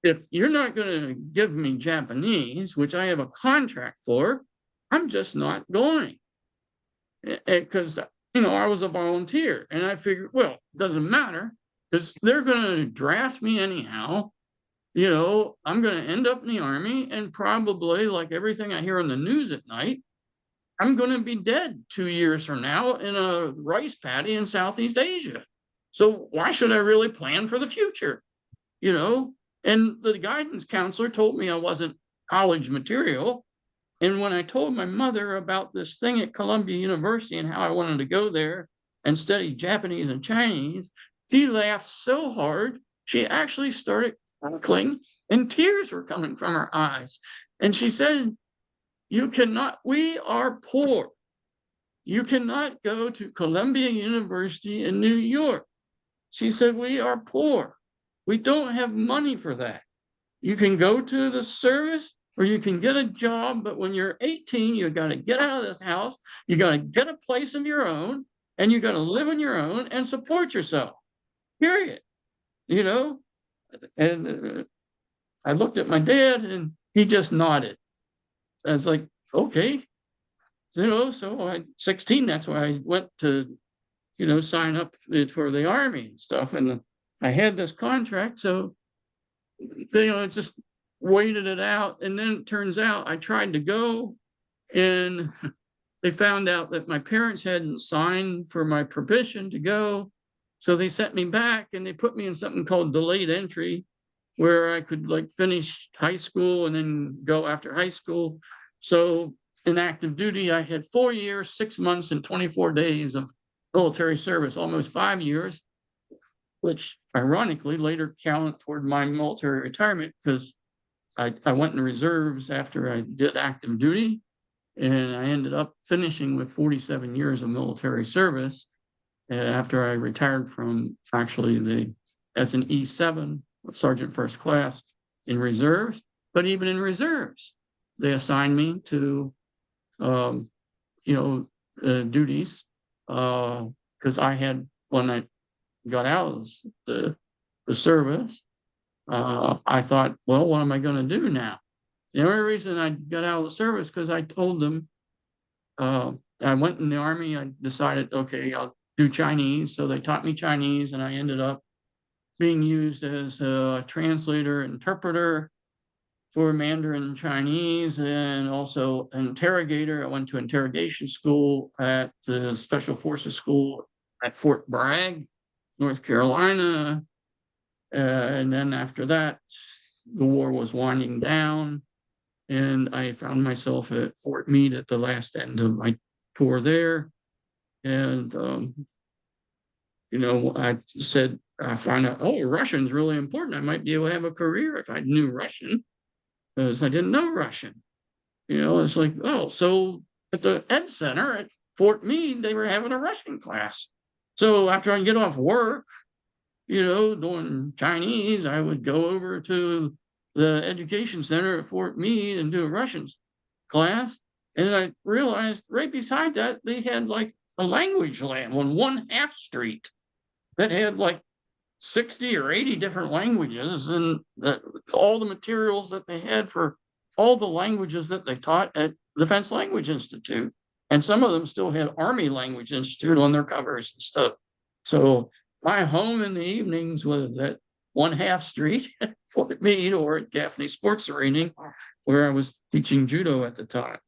if you're not going to give me Japanese, which I have a contract for, I'm just not going." Because, I was a volunteer, and I figured, well, it doesn't matter because they're going to draft me anyhow. I'm going to end up in the Army, and probably, like everything I hear on the news at night, I'm going to be dead 2 years from now in a rice paddy in Southeast Asia. So why should I really plan for the future? And the guidance counselor told me I wasn't college material. And when I told my mother about this thing at Columbia University and how I wanted to go there and study Japanese and Chinese, she laughed so hard, she actually started crackling and tears were coming from her eyes. And she said, we are poor. You cannot go to Columbia University in New York. She said, we are poor. We don't have money for that. You can go to the service or you can get a job, but when you're 18, you got to get out of this house. You got to get a place of your own, and you got to live on your own and support yourself, period. And I looked at my dad and he just nodded. I was like, okay. So at 16, that's why I went to, sign up for the Army and stuff. And I had this contract, so just waited it out. And then it turns out I tried to go, and they found out that my parents hadn't signed for my permission to go. So they sent me back, and they put me in something called delayed entry, where I could finish high school and then go after high school. So in active duty, I had 4 years, 6 months, and 24 days of military service, almost 5 years, which ironically later counted toward my military retirement because I went in reserves after I did active duty, and I ended up finishing with 47 years of military service after I retired from as an E7, Sergeant First Class in reserves. But even in reserves, they assigned me to, duties because I had, when I got out of the service, I thought, well, what am I going to do now? The only reason I got out of the service because I told them, I went in the Army, I decided, okay, I'll do Chinese. So they taught me Chinese, and I ended up being used as a translator, interpreter for Mandarin Chinese, and also an interrogator. I went to interrogation school at the Special Forces School at Fort Bragg, North Carolina. And then after that, the war was winding down. And I found myself at Fort Meade at the last end of my tour there. And, I said, I found out, oh, Russian's really important. I might be able to have a career if I knew Russian, because I didn't know Russian. It's like, oh, so at the Ed Center at Fort Meade, they were having a Russian class. So after I get off work, doing Chinese, I would go over to the education center at Fort Meade and do a Russian class. And I realized right beside that, they had like a language lab on 1/2 street that had like 60 or 80 different languages, and all the materials that they had for all the languages that they taught at Defense Language Institute. And some of them still had Army Language Institute on their covers and stuff. So my home in the evenings was at 1/2 street at Fort Meade or at Gaffney Sports Arena, where I was teaching judo at the time.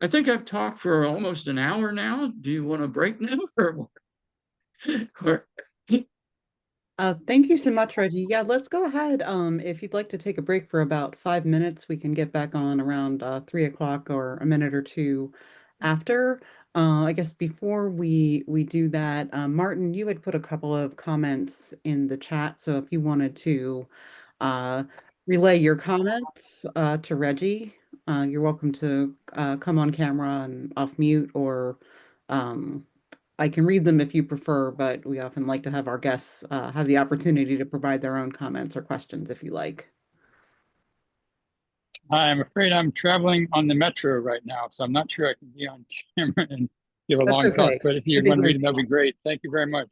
I think I've talked for almost an hour now. Do you want a break now? Or Thank you so much, Reggie. Yeah, let's go ahead. If you'd like to take a break for about 5 minutes, we can get back on around 3 o'clock or a minute or two after. I guess before we do that, Martin, you had put a couple of comments in the chat. So if you wanted to relay your comments to Reggie, you're welcome to come on camera and off mute, or I can read them if you prefer, but we often like to have our guests have the opportunity to provide their own comments or questions if you like. I'm afraid I'm traveling on the metro right now, so I'm not sure I can be on camera and give a That's long talk, okay. but if you Good to want to hear read them, that'd be great. Thank you very much.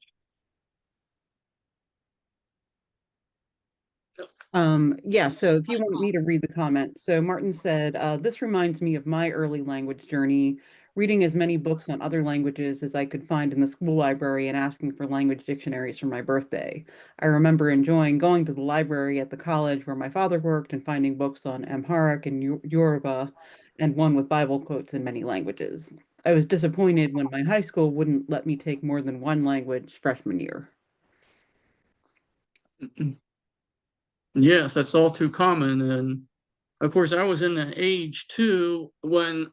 Yeah, so if you want me to read the comment. So Martin said, this reminds me of my early language journey, reading as many books on other languages as I could find in the school library and asking for language dictionaries for my birthday. I remember enjoying going to the library at the college where my father worked and finding books on Amharic and Yoruba, and one with Bible quotes in many languages. I was disappointed when my high school wouldn't let me take more than one language freshman year. yes, that's all too common. And of course, I was in the age too when,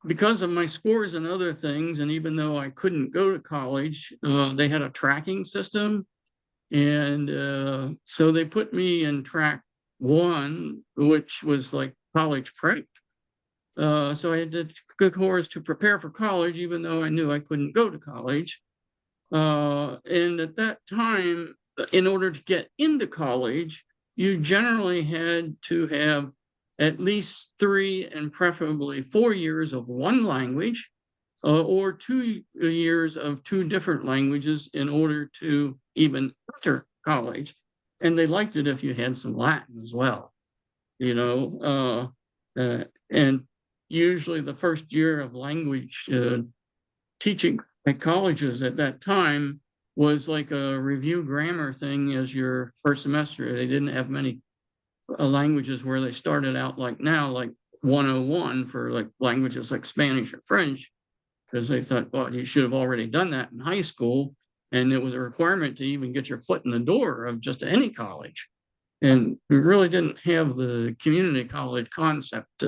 because of my scores and other things, and even though I couldn't go to college, they had a tracking system. And so they put me in track 1, which was like college prep. So I had to good course to prepare for college, even though I knew I couldn't go to college. And at that time, in order to get into college, you generally had to have at least 3 and preferably 4 years of one language, or 2 years of 2 different languages in order to even enter college. And they liked it if you had some Latin as well, and usually the first year of language teaching at colleges at that time was like a review grammar thing as your first semester. They didn't have many languages where they started out like now, like 101 for like languages like Spanish or French, because they thought, well, you should have already done that in high school. And it was a requirement to even get your foot in the door of just any college. And we really didn't have the community college concept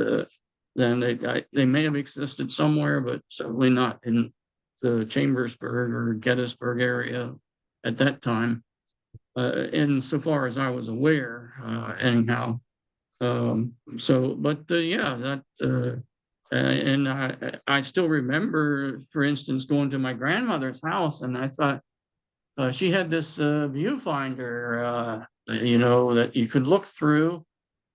then. They may have existed somewhere, but certainly not in the Chambersburg or Gettysburg area at that time, insofar as I was aware, anyhow. And I still remember, for instance, going to my grandmother's house, and I thought she had this viewfinder, that you could look through.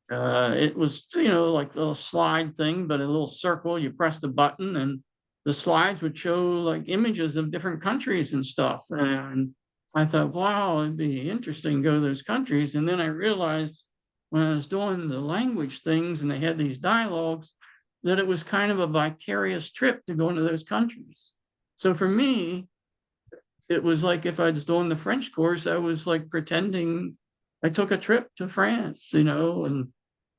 It was, like a little slide thing, but a little circle. You pressed a button, and the slides would show like images of different countries and stuff. And I thought, wow, it'd be interesting to go to those countries. And then I realized when I was doing the language things and they had these dialogues, that it was kind of a vicarious trip to go into those countries. So for me, it was like if I was doing the French course, I was like pretending I took a trip to France, and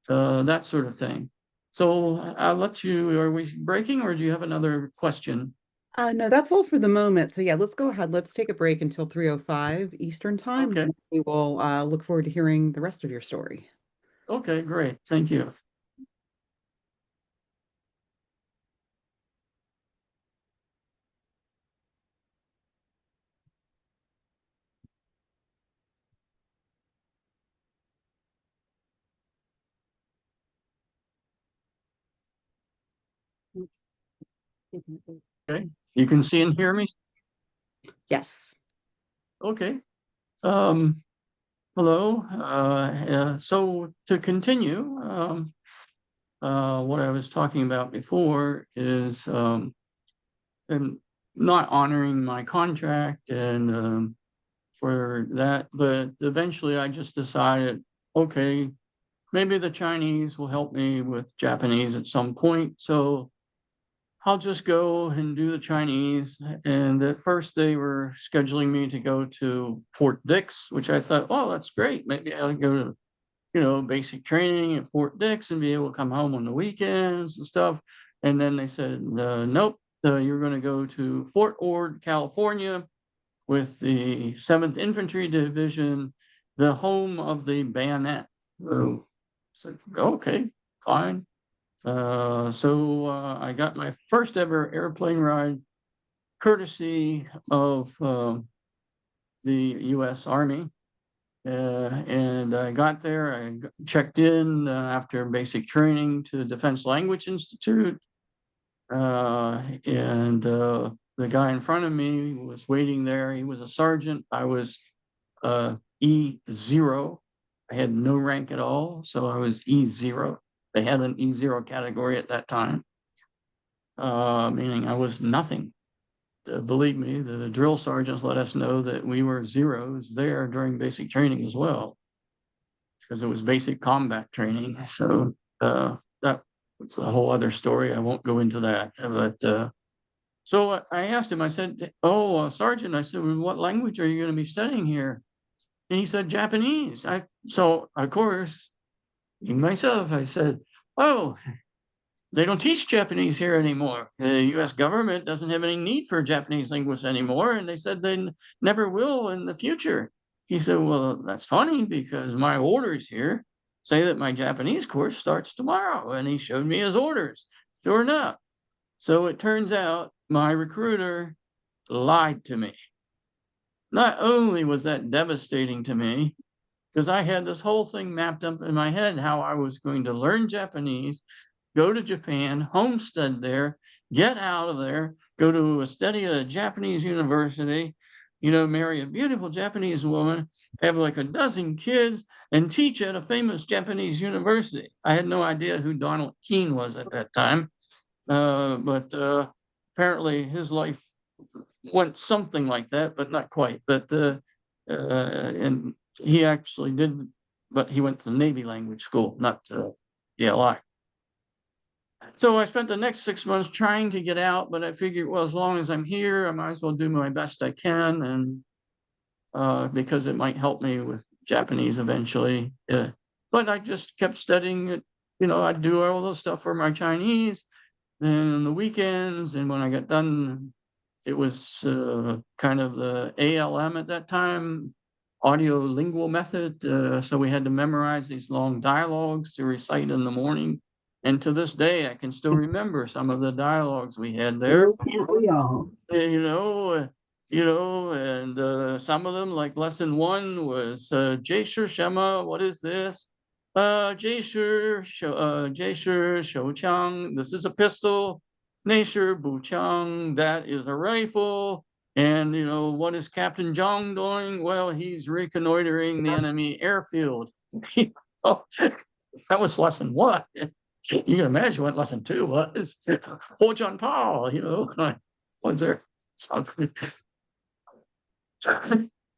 that sort of thing. So I'll let you, are we breaking or do you have another question? No, that's all for the moment. So yeah, let's go ahead. Let's take a break until 3:05 Eastern time. Okay. We will look forward to hearing the rest of your story. Okay, great. Thank you. Okay, you can see and hear me? Yes. Okay. Hello. So to continue, what I was talking about before is and not honoring my contract and for that, but eventually I just decided, okay, maybe the Chinese will help me with Japanese at some point. So I'll just go and do the Chinese. And at first they were scheduling me to go to Fort Dix, which I thought, oh, that's great. Maybe I'll go to, basic training at Fort Dix and be able to come home on the weekends and stuff. And then they said, nope, you're going to go to Fort Ord, California with the 7th Infantry Division, the home of the bayonet. So, okay, fine. So I got my first ever airplane ride courtesy of the U.S. Army. And I got there, I checked in after basic training to Defense Language Institute. And the guy in front of me was waiting there. He was a sergeant. I was E0. I had no rank at all, so I was E0. They had an E0 category at that time, meaning I was nothing. Believe me, the drill sergeants let us know that we were zeros there during basic training as well, because it was basic combat training. So that it's a whole other story. I won't go into that. But so I asked him, I said, oh, Sergeant, I said, well, what language are you going to be studying here? And he said, Japanese. So, of course, myself, I said, oh, they don't teach Japanese here anymore. The U.S. government doesn't have any need for Japanese linguists anymore. And they said they never will in the future. He said, well, that's funny because my orders here say that my Japanese course starts tomorrow. And he showed me his orders. Sure enough. So it turns out my recruiter lied to me. Not only was that devastating to me, because I had this whole thing mapped up in my head, how I was going to learn Japanese, go to Japan, homestead there, get out of there, go to study at a Japanese university, marry a beautiful Japanese woman, have like a dozen kids, and teach at a famous Japanese university. I had no idea who Donald Keene was at that time, but apparently his life went something like that, but not quite. But and he actually did, but he went to Navy language school, not ELI. So I spent the next 6 months trying to get out, but I figured, well, as long as I'm here, I might as well do my best I can, and because it might help me with Japanese eventually. But I just kept studying it. I'd do all those stuff for my Chinese, and on the weekends, and when I got done, it was kind of the ALM at that time, audio lingual method. So we had to memorize these long dialogues to recite in the morning. And to this day, I can still remember some of the dialogues we had there. And some of them, like lesson 1 was Jaisher Shema, what is this? Jaisher Shou Chang, this is a pistol. Nature Buchang, that is a rifle. And what is Captain Zhang doing? Well, he's reconnoitering the enemy airfield. Oh, that was lesson 1. You can imagine what lesson 2 was. Ho John Paul, what's there?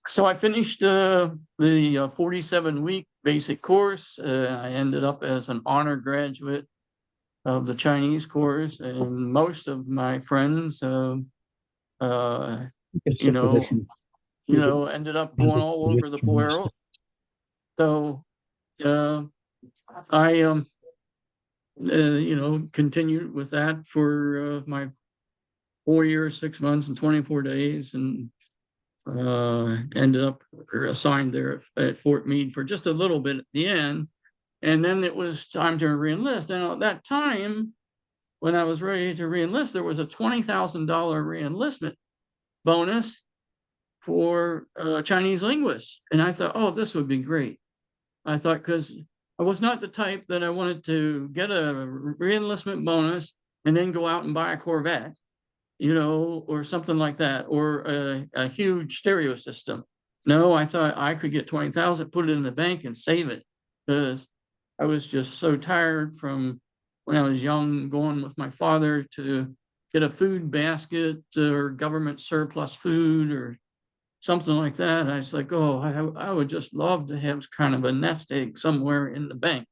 So I finished the 47-week basic course. I ended up as an honor graduate of the Chinese course, and most of my friends, ended up going all over the world. So I continued with that for my 4 years, 6 months, and 24 days, and ended up assigned there at Fort Meade for just a little bit at the end. And then it was time to reenlist. And at that time, when I was ready to reenlist, there was a $20,000 reenlistment bonus for Chinese linguists. And I thought, oh, this would be great. I thought, because I was not the type that I wanted to get a reenlistment bonus and then go out and buy a Corvette. you know, or something like that, or a huge stereo system. No, I thought I could get 20,000, put it in the bank and save it, because I was just so tired from when I was young, going with my father to get a food basket or government surplus food or something like that. I was like, oh, I would just love to have kind of a nest egg somewhere in the bank,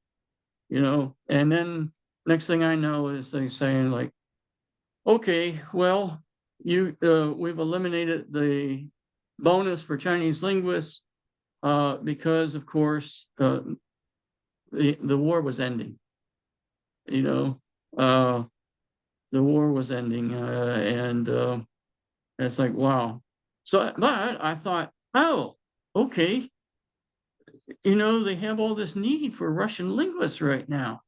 you know. And then next thing I know is they saying like, okay, well, we've eliminated the bonus for Chinese linguists because, of course, the war was ending. You know, the war was ending, and it's like, wow. So, but I thought, oh, okay, you know, they have all this need for Russian linguists right now.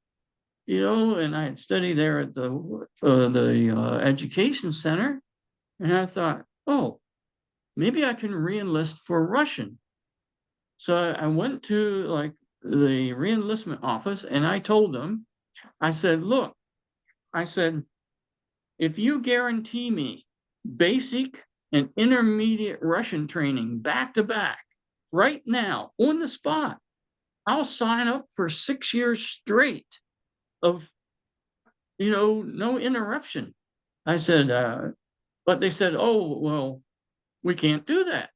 You know, and I had studied there at the education center, and I thought, oh, maybe I can re-enlist for Russian. So I went to like the re-enlistment office and I told them, I said, look, I said, if you guarantee me basic and intermediate Russian training back to back right now on the spot, I'll sign up for 6 years straight of, you know, no interruption. I said, but they said, oh, well, we can't do that.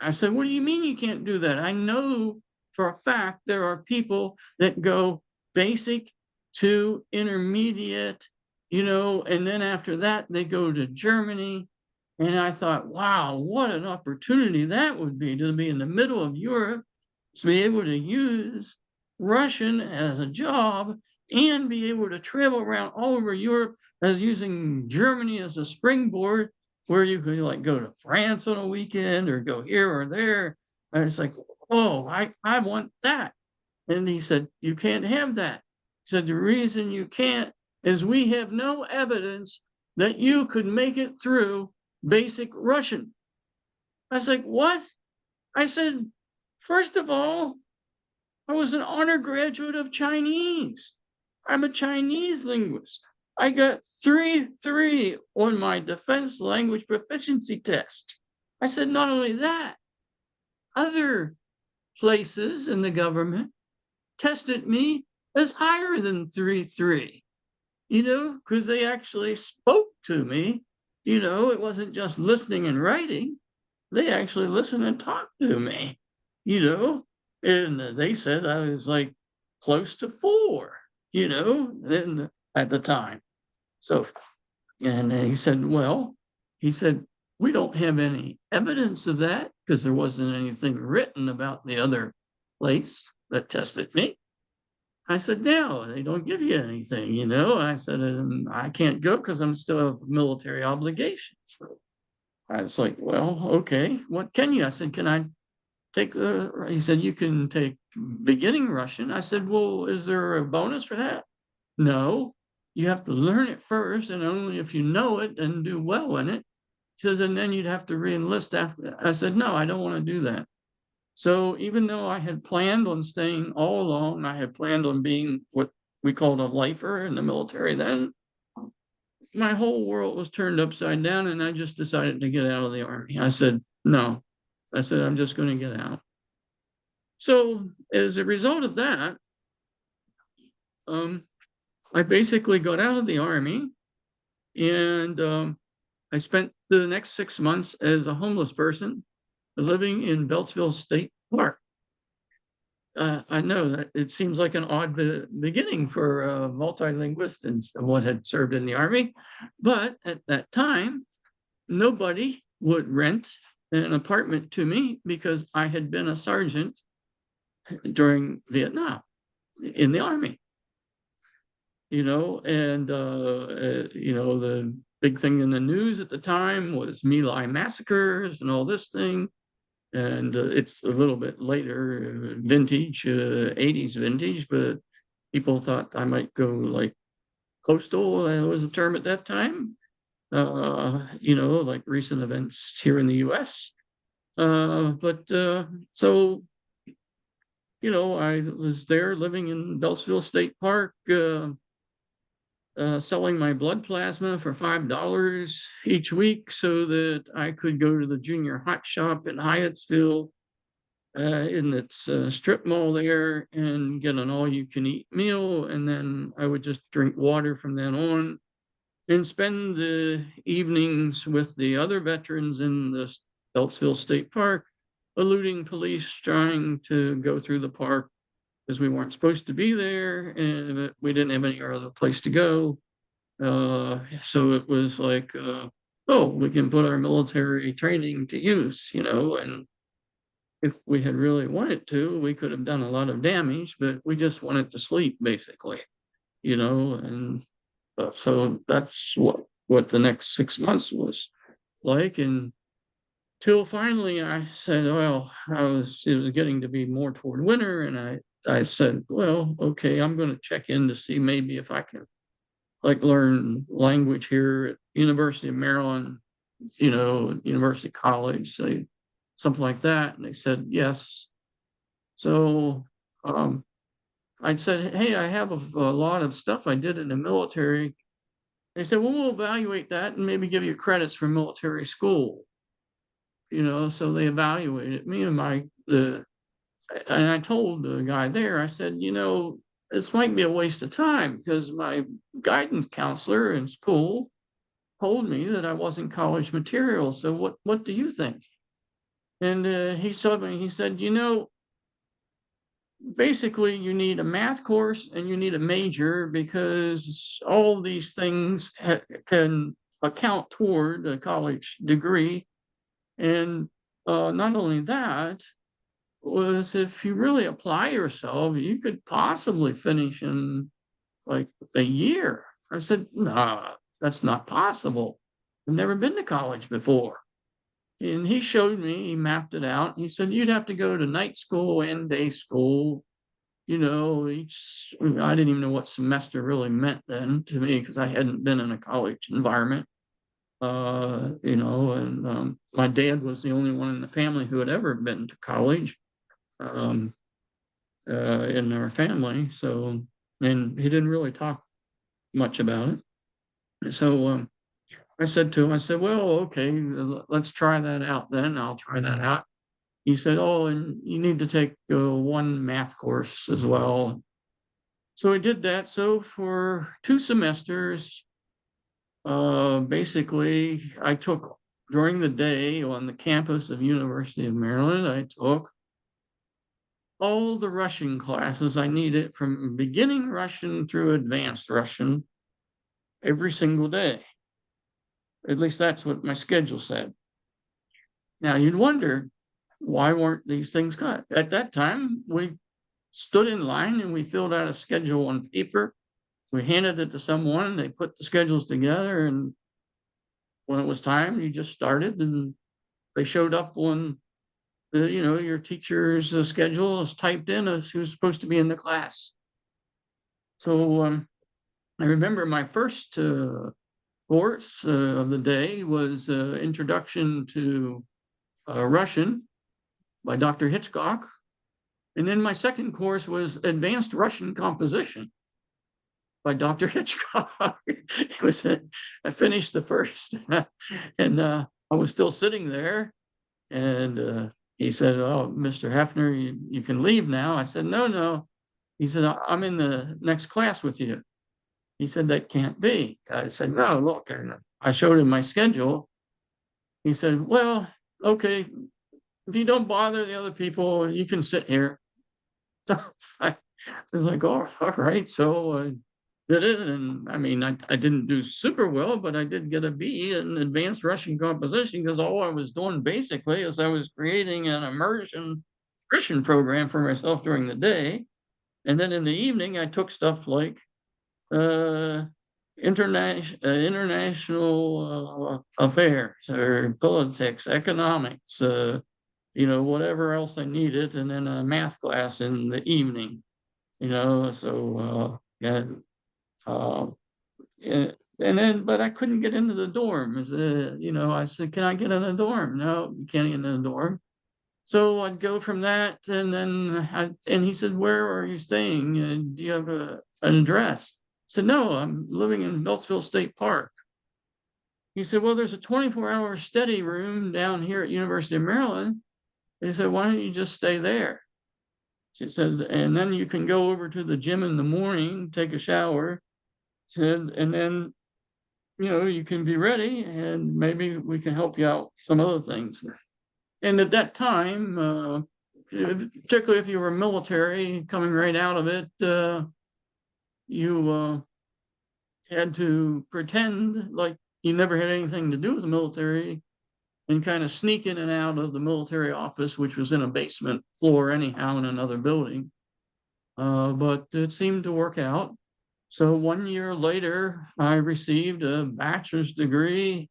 I said, what do you mean you can't do that? I know for a fact there are people that go basic to intermediate, you know, and then after that they go to Germany. And I thought, wow, what an opportunity that would be to be in the middle of Europe, to be able to use Russian as a job and be able to travel around all over Europe as using Germany as a springboard where you could like go to France on a weekend or go here or there. And it's like, oh, I want that. And he said, you can't have that. He said, the reason you can't is we have no evidence that you could make it through basic Russian. I was like, what? I said, first of all, I was an honor graduate of Chinese. I'm a Chinese linguist. I got 3.3 on my defense language proficiency test. I said, not only that, other places in the government tested me as higher than 3.3, you know, because they actually spoke to me. You know, it wasn't just listening and writing. They actually listened and talked to me, you know, and they said I was like close to 4, you know, then at the time. So, and he said, well, he said, we don't have any evidence of that because there wasn't anything written about the other place that tested me. I said, no, they don't give you anything, you know. I said, I can't go because I'm still have military obligations. I was like, well, okay, what can you? I said, can I take he said, you can take beginning Russian. I said, well, is there a bonus for that? No, you have to learn it first, and only if you know it and do well in it. He says, and then you'd have to re-enlist after. I said, no, I don't want to do that. So even though I had planned on staying all along, I had planned on being what we called a lifer in the military then, my whole world was turned upside down and I just decided to get out of the Army. I said, no. I said, I'm just going to get out. So as a result of that, I basically got out of the Army and I spent the next 6 months as a homeless person living in Beltsville State Park. I know that it seems like an odd beginning for a multilingualist and someone had served in the Army, but at that time, nobody would rent an apartment to me because I had been a sergeant during Vietnam in the Army. You know, and you know, the big thing in the news at the time was My Lai massacres and all this thing. And it's a little bit later vintage, 80s vintage, but people thought I might go like coastal was the term at that time. You know, like recent events here in the US. So, you know, I was there living in Beltsville State Park, selling my blood plasma for $5 each week so that I could go to the junior hot shop in Hyattsville in its strip mall there and get an all-you-can-eat meal. And then I would just drink water from then on and spend the evenings with the other veterans in the Beltsville State Park, eluding police trying to go through the park because we weren't supposed to be there and we didn't have any other place to go. So it was like, oh, we can put our military training to use, and if we had really wanted to, we could have done a lot of damage, but we just wanted to sleep basically, and so that's what the next 6 months was like. And till finally I said, well, it was getting to be more toward winter. And I said, well, okay, I'm going to check in to see maybe if I can learn language here at University of Maryland, University College, say something like that. And they said, yes. So, I said, hey, I have a lot of stuff I did in the military. They said, well, we'll evaluate that and maybe give you credits for military school. So they evaluated me and and I told the guy there, I said, this might be a waste of time because my guidance counselor in school told me that I wasn't college material. So what do you think? And he said, basically you need a math course and you need a major because all these things can account toward a college degree. And not only that, was if you really apply yourself, you could possibly finish in like a year. I said, nah, that's not possible. I've never been to college before. And he showed me, he mapped it out. He said, you'd have to go to night school and day school. I didn't even know what semester really meant then to me because I hadn't been in a college environment. And my dad was the only one in the family who had ever been to college in our family. So, and he didn't really talk much about it. So I said to him, I said, well, okay, let's try that out then. I'll try that out. He said, oh, and you need to take one math course as well. So I did that. So for 2 semesters, basically I took during the day on the campus of University of Maryland, I took all the Russian classes I needed from beginning Russian through advanced Russian every single day. At least that's what my schedule said. Now you'd wonder, why weren't these things cut? At that time, we stood in line and we filled out a schedule on paper. We handed it to someone, they put the schedules together, and when it was time, you just started and they showed up on your teacher's schedule is typed in as who's supposed to be in the class. So I remember my first course of the day was Introduction to Russian by Dr. Hitchcock. And then my second course was Advanced Russian Composition by Dr. Hitchcock. I finished the first and I was still sitting there and he said, oh, Mr. Hefner, you can leave now. I said, no. He said, I'm in the next class with you. He said, that can't be. I said, no, look, and I showed him my schedule. He said, well, okay, if you don't bother the other people, you can sit here. So I was like, oh, all right. So I did it. And I mean, I didn't do super well, but I did get a B in advanced Russian composition because all I was doing basically is I was creating an immersion Christian program for myself during the day. And then in the evening, I took stuff like international affairs or politics, economics, whatever else I needed, and then a math class in the evening, so and then, but I couldn't get into the dorm. I said, can I get in the dorm? No, you can't get in the dorm. So I'd go from that, and then and he said, where are you staying? Do you have an address? said, no, I'm living in Beltsville State Park. He said, well, there's a 24-hour study room down here at University of Maryland. They said, why don't you just stay there? She says, and then you can go over to the gym in the morning, take a shower, and then, you know, you can be ready and maybe we can help you out some other things. And at that time, particularly if you were military coming right out of it, you had to pretend like you never had anything to do with the military and kind of sneak in and out of the military office, which was in a basement floor anyhow in another building. But it seemed to work out. So 1 year later, I received a bachelor's degree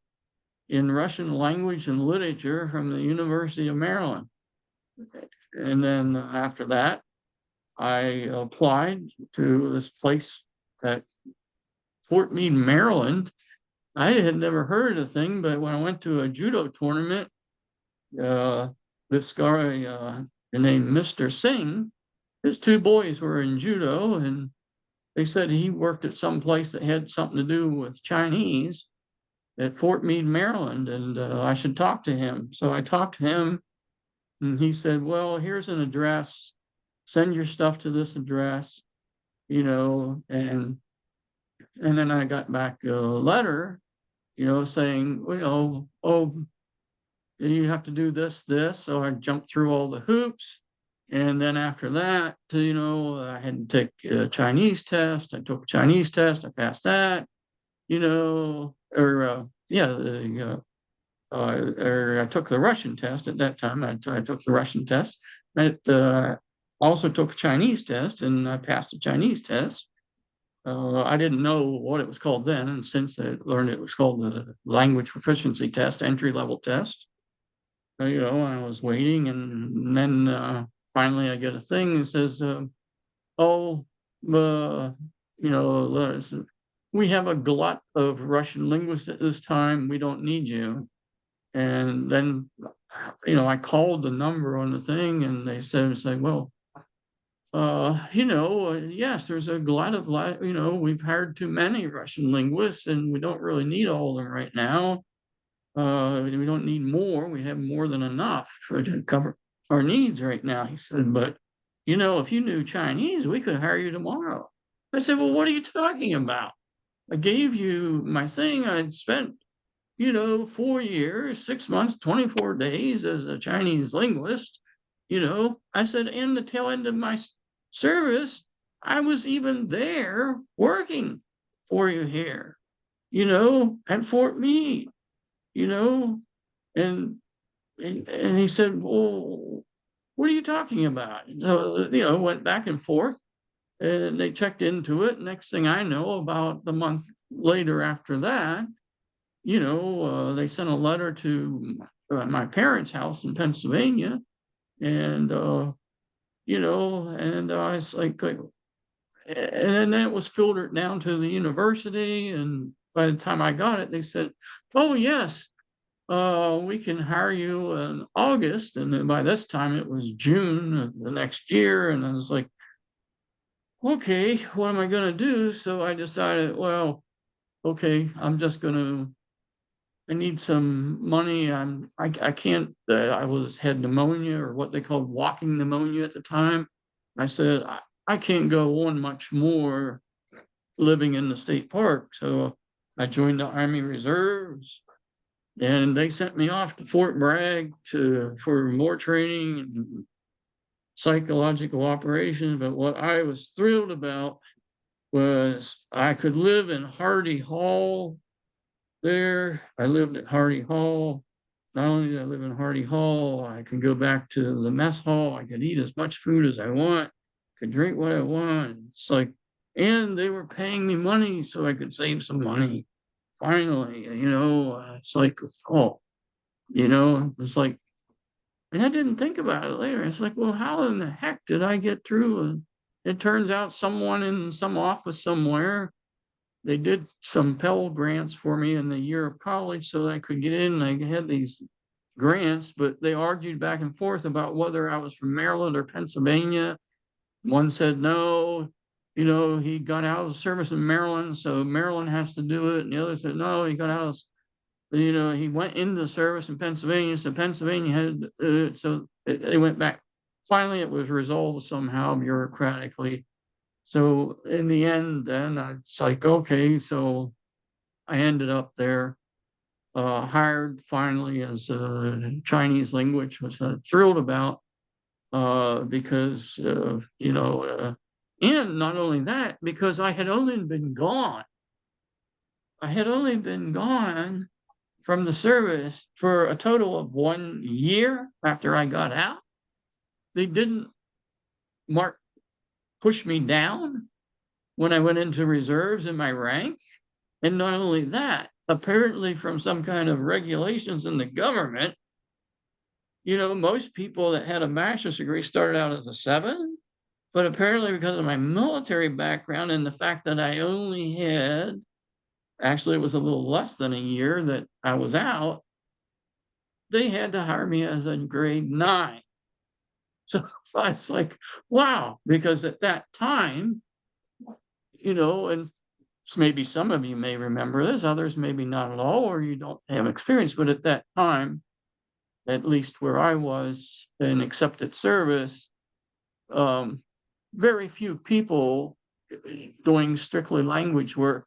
in Russian language and literature from the University of Maryland. And then after that, I applied to this place at Fort Meade, Maryland. I had never heard of the thing, but when I went to a judo tournament, this guy named Mr. Singh, his two boys were in judo, and they said he worked at some place that had something to do with Chinese at Fort Meade, Maryland, and I should talk to him. So I talked to him, and he said, well, here's an address. Send your stuff to this address, you know, and then I got back a letter, you know, saying, you know, oh, you have to do this. So I jumped through all the hoops. And then after that, you know, I had to take a Chinese test. I took a Chinese test. I passed that, you know, or I took the Russian test at that time. I took the Russian test. I also took a Chinese test, and I passed the Chinese test. I didn't know what it was called then, and since I learned it was called the language proficiency test, entry level test. You know, I was waiting, and then finally I get a thing that says, "Oh, you know, we have a glut of Russian linguists at this time. We don't need you." And then, you know, I called the number on the thing, and they said, "It's like, well, you know, yes, there's a glut of, you know, we've hired too many Russian linguists, and we don't really need all of them right now. We don't need more. We have more than enough to cover our needs right now." He said, "But, you know, if you knew Chinese, we could hire you tomorrow." I said, "Well, what are you talking about? I gave you my thing. I'd spent, you know, 4 years, 6 months, 24 days as a Chinese linguist. You know," I said, "in the tail end of my service, I was even there working for you here, you know, at Fort Meade, you know." And he said, "Well, what are you talking about?" So, you know, went back and forth, and they checked into it. Next thing I know, about the month later after that, you know, they sent a letter to my parents' house in Pennsylvania, and you know, and I was like, and then it was filtered down to the university, and by the time I got it, they said, "Oh yes, we can hire you in August." And then by this time it was June of the next year, and I was like, okay, what am I going to do? So I decided, well, okay, I need some money. I can't, I had pneumonia, or what they called walking pneumonia at the time. I said, I can't go on much more living in the state park. So I joined the Army Reserves, and they sent me off to Fort Bragg for more training and psychological operations. But what I was thrilled about was I could live in Hardy Hall there. I lived at Hardy Hall. Not only did I live in Hardy Hall, I could go back to the mess hall. I could eat as much food as I want, could drink what I want. It's like, and they were paying me money so I could save some money. Finally, you know, it's like, oh, you know, it's like, and I didn't think about it later. It's like, well, how in the heck did I get through? And it turns out someone in some office somewhere, they did some Pell grants for me in the year of college so that I could get in. I had these grants, but they argued back and forth about whether I was from Maryland or Pennsylvania. One said no, he got out of the service in Maryland, so Maryland has to do it. And the other said, no, he got out of, he went into the service in Pennsylvania, so Pennsylvania had to do it. So they went back. Finally, it was resolved somehow bureaucratically. So in the end, then it's like, okay, so I ended up there, hired finally as a Chinese language, which I'm thrilled about, because, and not only that, because I had only been gone from the service for a total of 1 year after I got out. They didn't push me down when I went into reserves in my rank. And not only that, apparently from some kind of regulations in the government, most people that had a master's degree started out as a 7, but apparently because of my military background and the fact that I only had, actually it was a little less than a year that I was out, they had to hire me as a grade 9. So it's like, wow, because at that time, and maybe some of you may remember this, others maybe not at all, or you don't have experience, but at that time, at least where I was in accepted service, very few people doing strictly language work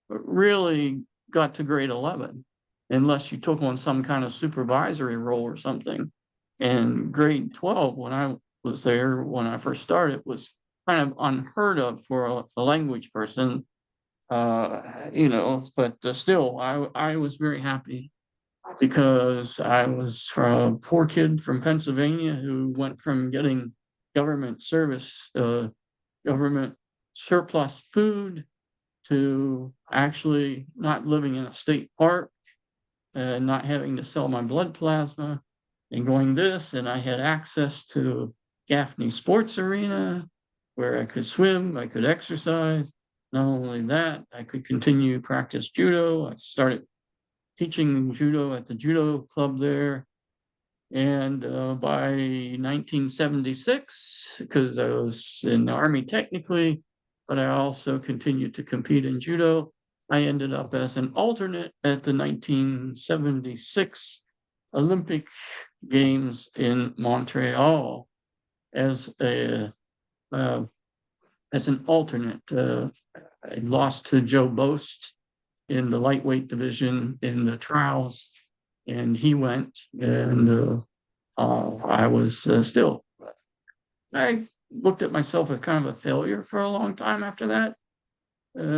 really got to grade 11, unless you took on some kind of supervisory role or something. And grade 12, when I was there, when I first started, was kind of unheard of for a language person, but still, I was very happy because I was from a poor kid from Pennsylvania who went from getting government service, government surplus food, to actually not living in a state park, not having to sell my blood plasma, and going this, and I had access to Gaffney Sports Arena where I could swim, I could exercise. Not only that, I could continue to practice judo. I started teaching judo at the judo club there. And by 1976, because I was in the Army technically, but I also continued to compete in judo, I ended up as an alternate at the 1976 Olympic Games in Montreal as an alternate. I lost to Joe Boast in the lightweight division in the trials, and he went, and I was still. I looked at myself as kind of a failure for a long time after that,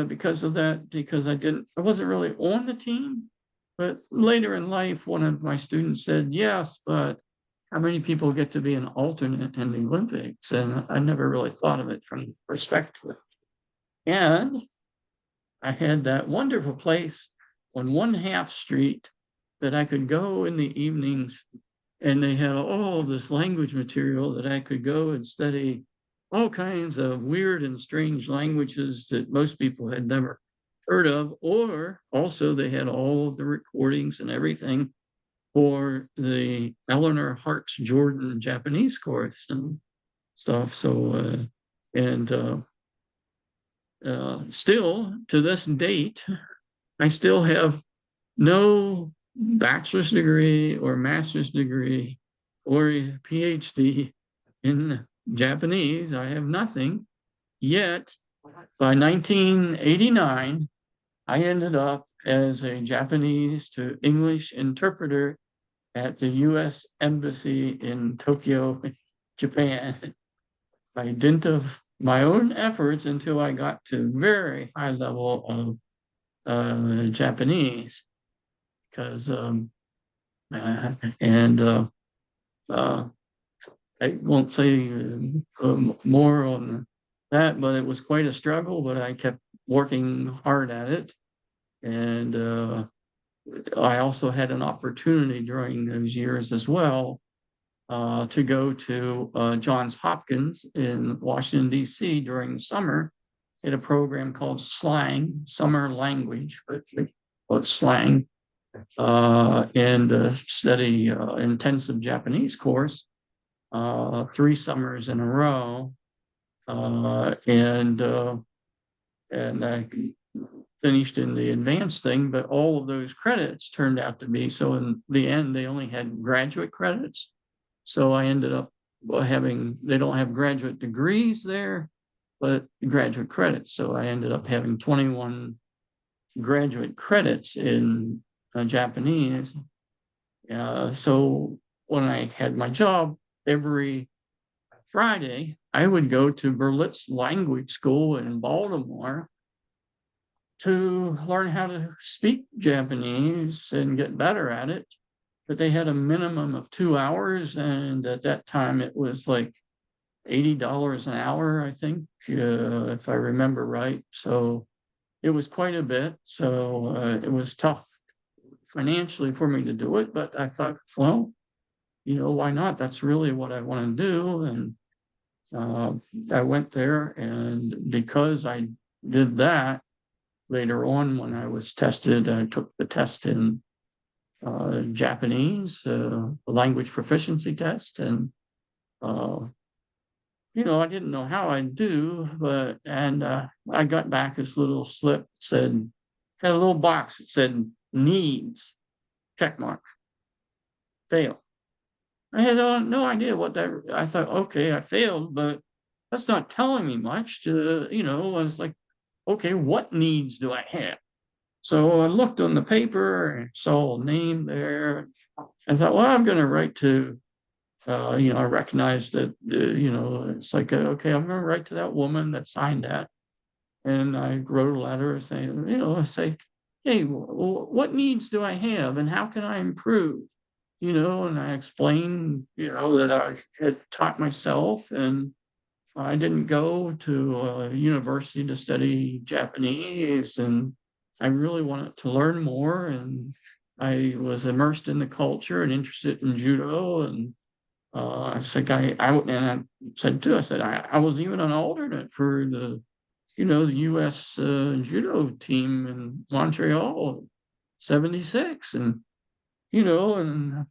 because of that, because I wasn't really on the team. But later in life, one of my students said, yes, but how many people get to be an alternate in the Olympics? And I never really thought of it from the perspective. And I had that wonderful place on 1/2 street that I could go in the evenings, and they had all this language material that I could go and study all kinds of weird and strange languages that most people had never heard of, or also they had all of the recordings and everything for the Eleanor Hart's Jordan Japanese course and stuff. So, still to this date, I still have no bachelor's degree or master's degree or a PhD in Japanese. I have nothing. Yet by 1989, I ended up as a Japanese to English interpreter at the U.S. Embassy in Tokyo, Japan, by dint of my own efforts until I got to very high level of Japanese. Because I won't say more on that, but it was quite a struggle, but I kept working hard at it. And I also had an opportunity during those years as well to go to Johns Hopkins in Washington, D.C. during the summer in a program called SLANG, Summer Language, called SLANG, and study intensive Japanese course 3 summers in a row. And I finished in the advanced thing, but all of those credits turned out to be, so in the end, they only had graduate credits. So I ended up having, they don't have graduate degrees there, but graduate credits. So I ended up having 21 graduate credits in Japanese. So when I had my job, every Friday, I would go to Berlitz Language School in Baltimore to learn how to speak Japanese and get better at it. But they had a minimum of 2 hours, and at that time it was like $80 an hour, I think, if I remember right. So it was quite a bit. So it was tough financially for me to do it, but I thought, well, why not? That's really what I want to do. And I went there, and because I did that, later on when I was tested, I took the test in Japanese, the language proficiency test, and I didn't know how I'd do, but I got back this little slip that had a little box that said needs, check mark, fail. I had no idea what that. I thought, okay, I failed, but that's not telling me much. I was like, okay, what needs do I have? So I looked on the paper and saw a name there. I thought, well, I'm going to write to, I recognized that, it's like, okay, I'm going to write to that woman that signed that. And I wrote a letter saying, hey, what needs do I have and how can I improve? And I explained, that I had taught myself and I didn't go to a university to study Japanese, and I really wanted to learn more. And I was immersed in the culture and interested in judo. And I said, and I said too, I was even an alternate for the U.S. Judo team in Montreal, 76. And, and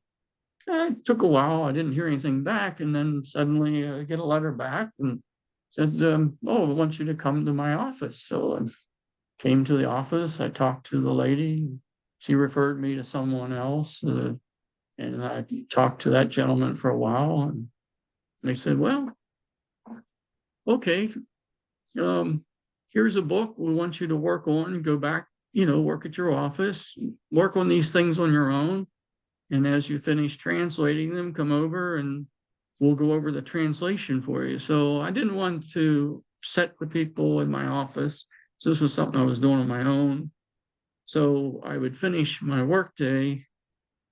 it took a while. I didn't hear anything back. And then suddenly I get a letter back and said, oh, I want you to come to my office. So I came to the office. I talked to the lady. She referred me to someone else. And I talked to that gentleman for a while. And they said, well, okay, here's a book we want you to work on. Go back, work at your office, work on these things on your own. And as you finish translating them, come over and we'll go over the translation for you. So I didn't want to set the people in my office. So this was something I was doing on my own. So I would finish my workday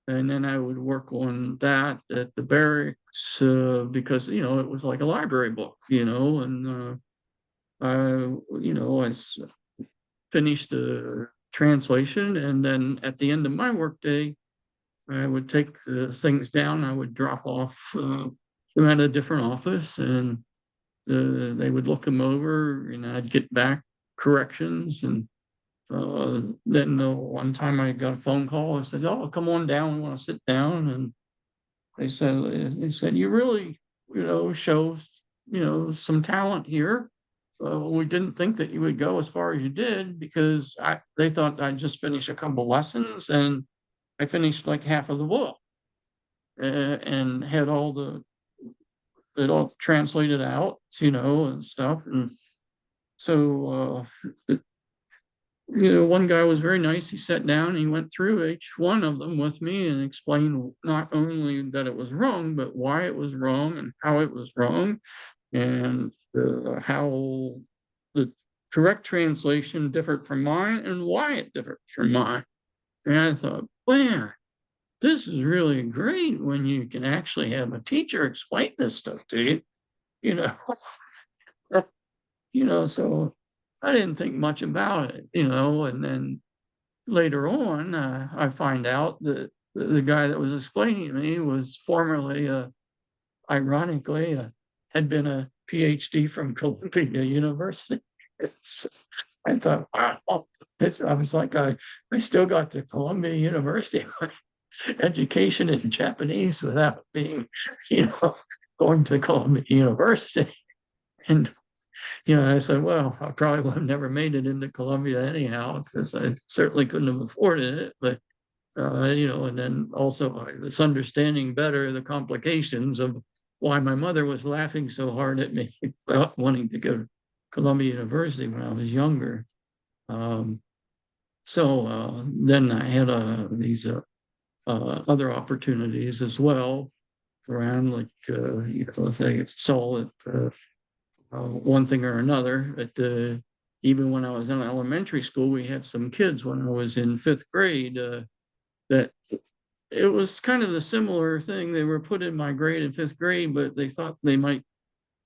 and then I would work on that at the barracks because, it was like a library book, and I finished the translation. And then at the end of my workday, I would take the things down. I would drop off them at a different office, and they would look them over, and I'd get back corrections. And then one time I got a phone call. I said, "Oh, come on down. We want to sit down." And they said, "You really, show, some talent here. We didn't think that you would go as far as you did because they thought I'd just finish a couple lessons, and I finished like half of the book and had it all translated out, and stuff. And so, one guy was very nice. He sat down and he went through each one of them with me and explained not only that it was wrong, but why it was wrong and how it was wrong and how the correct translation differed from mine and why it differed from mine. And I thought, man, this is really great when you can actually have a teacher explain this stuff to you, you know. So I didn't think much about it, and then later on, I find out that the guy that was explaining to me was formerly, ironically, had been a PhD from Columbia University. So I thought, wow, I was like, I still got to Columbia University education in Japanese without being, going to Columbia University. And I said, well, I probably would have never made it into Columbia anyhow, because I certainly couldn't have afforded it. But, and then also I was understanding better the complications of why my mother was laughing so hard at me about wanting to go to Columbia University when I was younger. So then I had these other opportunities as well around, like, if they saw it, one thing or another. Even when I was in elementary school, we had some kids when I was in 5th grade that it was kind of the similar thing. They were put in my grade in 5th grade, but they thought they might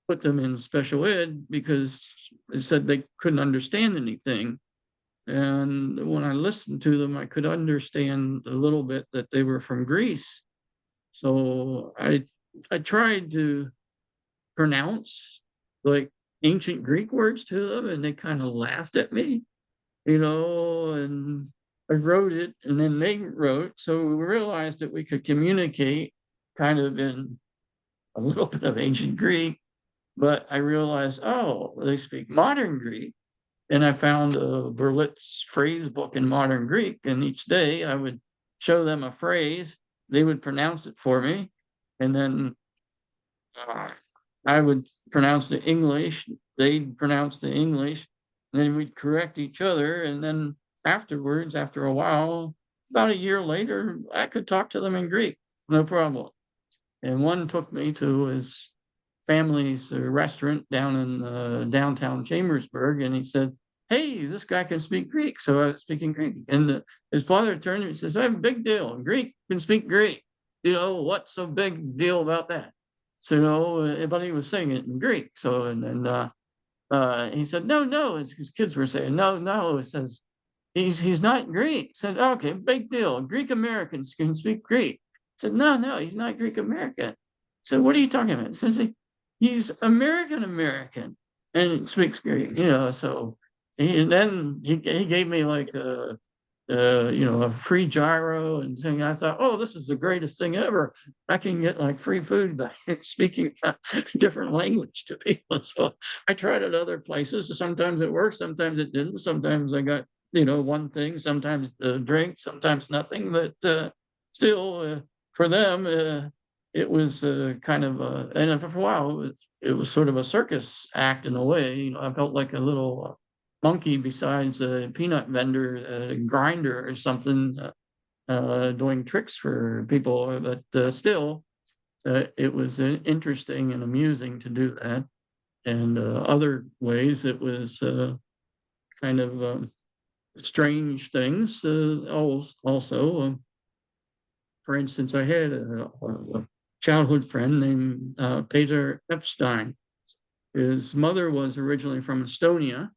put them in special ed because they said they couldn't understand anything. And when I listened to them, I could understand a little bit that they were from Greece. So I tried to pronounce like ancient Greek words to them, and they kind of laughed at me, and I wrote it and then they wrote. So we realized that we could communicate kind of in a little bit of ancient Greek, but I realized, oh, they speak modern Greek. And I found a Berlitz phrase book in modern Greek, and each day I would show them a phrase, they would pronounce it for me, and then I would pronounce the English, they'd pronounce the English, and then we'd correct each other. And then afterwards, after a while, about a year later, I could talk to them in Greek, no problem. And one took me to his family's restaurant down in downtown Chambersburg, and he said, hey, this guy can speak Greek. So I was speaking Greek. And his father turned to me and says, I have a big deal. Greek can speak Greek. What's so big deal about that? So, but he was saying it in Greek. So, and then he said, no, his kids were saying, no, it says, he's not Greek. I said, okay, big deal. Greek Americans can speak Greek. I said, no, he's not Greek American. So what are you talking about? He says, he's American and speaks Greek, so then he gave me like a free gyro and thing. I thought, oh, this is the greatest thing ever. I can get like free food by speaking a different language to people. So I tried it other places. Sometimes it worked, sometimes it didn't. Sometimes I got, one thing, sometimes a drink, sometimes nothing. But still, for them, it was kind of, and for a while, it was sort of a circus act in a way. I felt like a little monkey besides a peanut vendor, a grinder or something, doing tricks for people. But still, it was interesting and amusing to do that. And other ways, it was kind of strange things. Also, for instance, I had a childhood friend named Peter Epstein. His mother was originally from Estonia,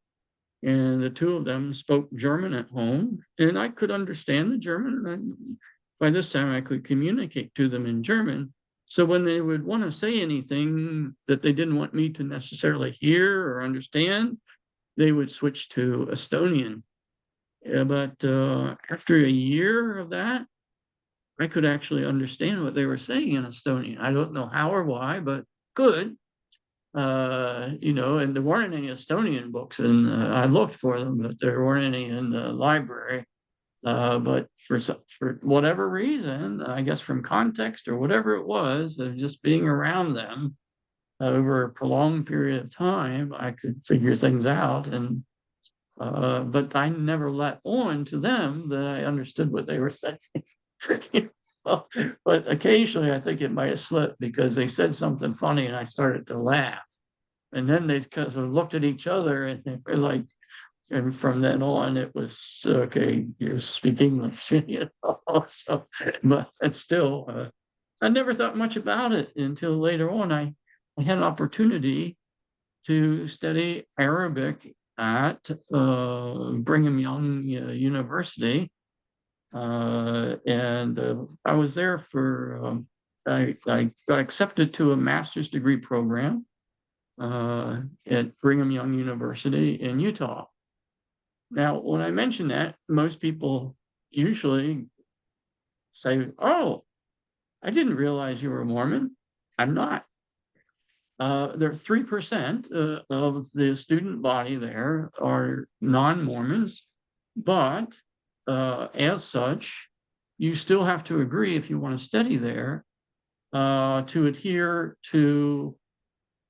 and the two of them spoke German at home, and I could understand the German. And by this time, I could communicate to them in German. So when they would want to say anything that they didn't want me to necessarily hear or understand, they would switch to Estonian. But after a year of that, I could actually understand what they were saying in Estonian. I don't know how or why, but could. And there weren't any Estonian books, and I looked for them, but there weren't any in the library. But for whatever reason, I guess from context or whatever it was, of just being around them over a prolonged period of time, I could figure things out. And but I never let on to them that I understood what they were saying. But occasionally I think it might have slipped because they said something funny and I started to laugh. And then they kind of looked at each other and they were like, and from then on it was, okay, you speak English, So, but it's still, I never thought much about it until later on. I had an opportunity to study Arabic at Brigham Young University. And I was there for, I got accepted to a master's degree program at Brigham Young University in Utah. Now, when I mention that, most people usually say, oh, I didn't realize you were a Mormon. I'm not. there 3% of the student body there are non-Mormons, but as such, you still have to agree if you want to study there to adhere to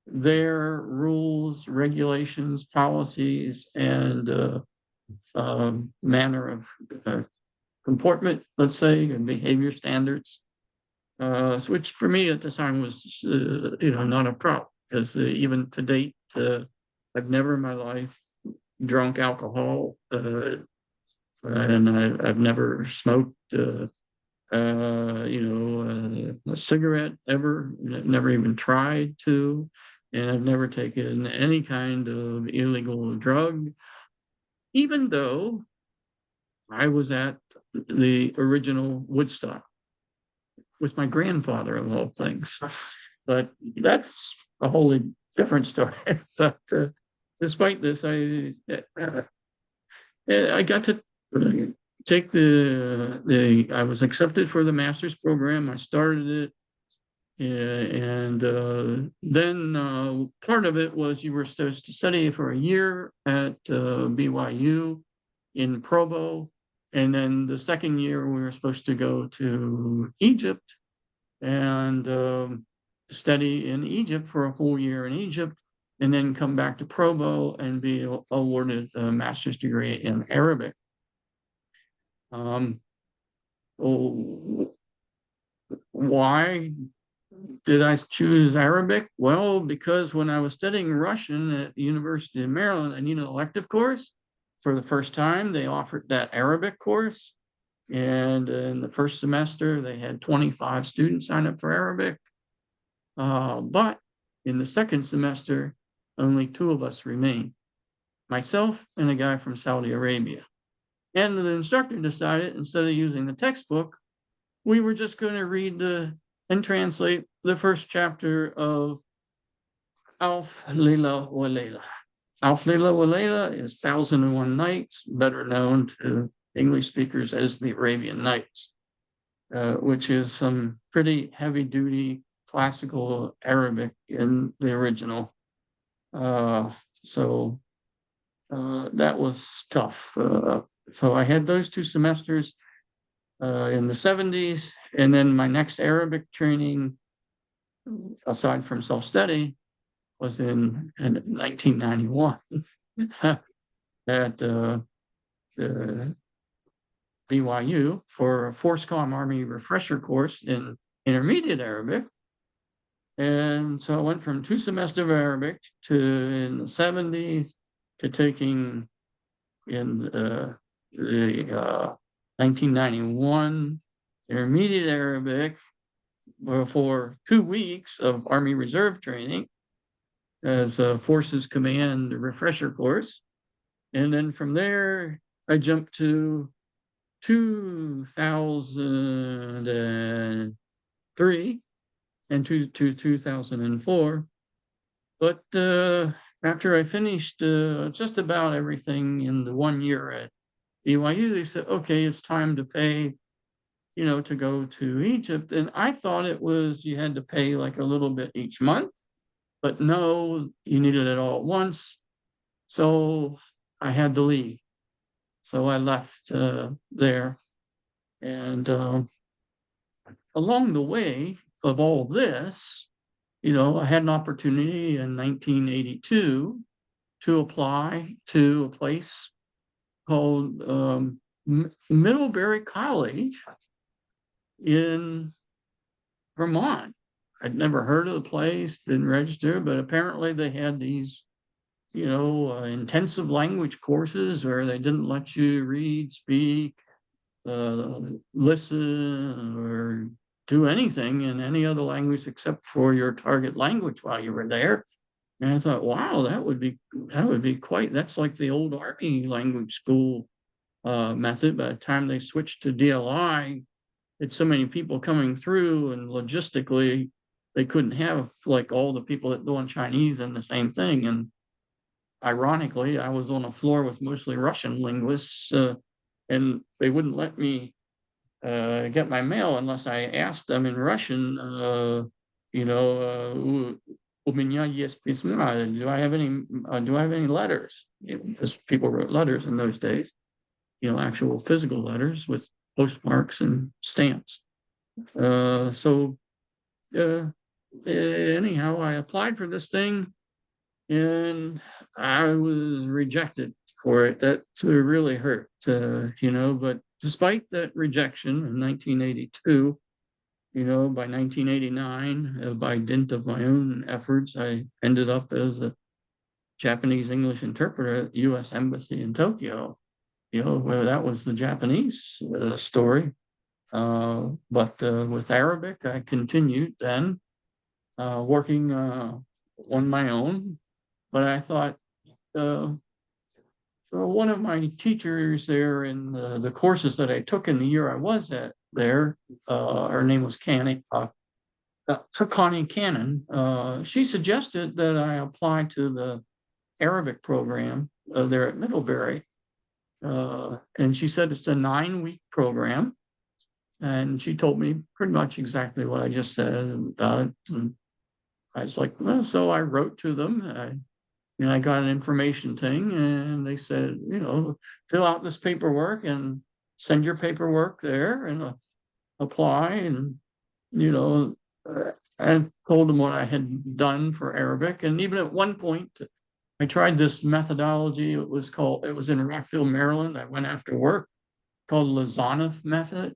their rules, regulations, policies, and manner of comportment, let's say, and behavior standards. Which for me at the time was, not a problem, because even to date, I've never in my life drunk alcohol, and I've never smoked, a cigarette ever, never even tried to, and I've never taken any kind of illegal drug, even though I was at the original Woodstock with my grandfather of all things. But that's a wholly different story. But despite this, I got to take I was accepted for the master's program. I started it. And then part of it was you were supposed to study for a year at BYU in Provo. And then the second year, we were supposed to go to Egypt and study in Egypt for a full year in Egypt, and then come back to Provo and be awarded a master's degree in Arabic. Why did I choose Arabic? Well, because when I was studying Russian at the University of Maryland, I needed an elective course. For the first time, they offered that Arabic course. And in the first semester, they had 25 students sign up for Arabic. But in the second semester, only 2 of us remained, myself and a guy from Saudi Arabia. And the instructor decided, instead of using the textbook, we were just going to read and translate the first chapter of Alf Layla wa Layla. Alf Layla wa Layla is 1001 Nights, better known to English speakers as the Arabian Nights, which is some pretty heavy-duty classical Arabic in the original. So that was tough. So I had those 2 semesters in the 70s, and then my next Arabic training, aside from self-study, was in 1991 at BYU for a FORSCOM Army refresher course in intermediate Arabic. And so I went from 2 semesters of Arabic to in the 70s to taking in the 1991 intermediate Arabic for 2 weeks of Army Reserve training as a Forces Command refresher course. And then from there, I jumped to 2003 and to 2004. But after I finished just about everything in the 1 year at BYU, they said, okay, it's time to pay, to go to Egypt. And I thought it was, you had to pay like a little bit each month, but no, you needed it all at once. So I had to leave. So I left there. And along the way of all this, I had an opportunity in 1982 to apply to a place called Middlebury College in Vermont. I'd never heard of the place, didn't register, but apparently they had these, intensive language courses where they didn't let you read, speak, listen, or do anything in any other language except for your target language while you were there. And I thought, wow, that would be quite, that's like the old Army language school method. By the time they switched to DLI, it's so many people coming through, and logistically, they couldn't have like all the people that doing Chinese in the same thing. And ironically, I was on a floor with mostly Russian linguists, and they wouldn't let me get my mail unless I asked them in Russian, do I have any letters? Because people wrote letters in those days, actual physical letters with postmarks and stamps. Anyhow, I applied for this thing and I was rejected for it. That really hurt, but despite that rejection in 1982, by 1989, by dint of my own efforts, I ended up as a Japanese English interpreter at the U.S. Embassy in Tokyo, where that was the Japanese story. But with Arabic, I continued then working on my own. But I thought one of my teachers there in the courses that I took in the year I was there, her name was Connie Cannon. She suggested that I apply to the Arabic program there at Middlebury. And she said it's a 9-week program. And she told me pretty much exactly what I just said about it. And I was like, well, so I wrote to them. I got an information thing and they said, fill out this paperwork and send your paperwork there and apply. And, I told them what I had done for Arabic. And even at one point, I tried this methodology. It was in Rockville, Maryland. I went after work, called Lozanoff method.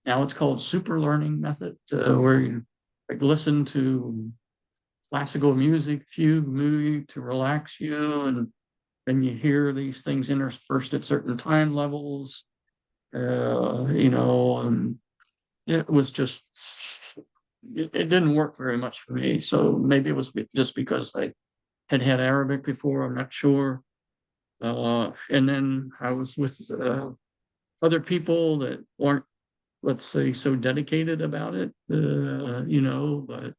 Now it's called super learning method, where you listen to classical music, fugue music to relax you, and then you hear these things interspersed at certain time levels, and it was just, it didn't work very much for me. So maybe it was just because I had Arabic before, I'm not sure. And then I was with other people that weren't, let's say, so dedicated about it, but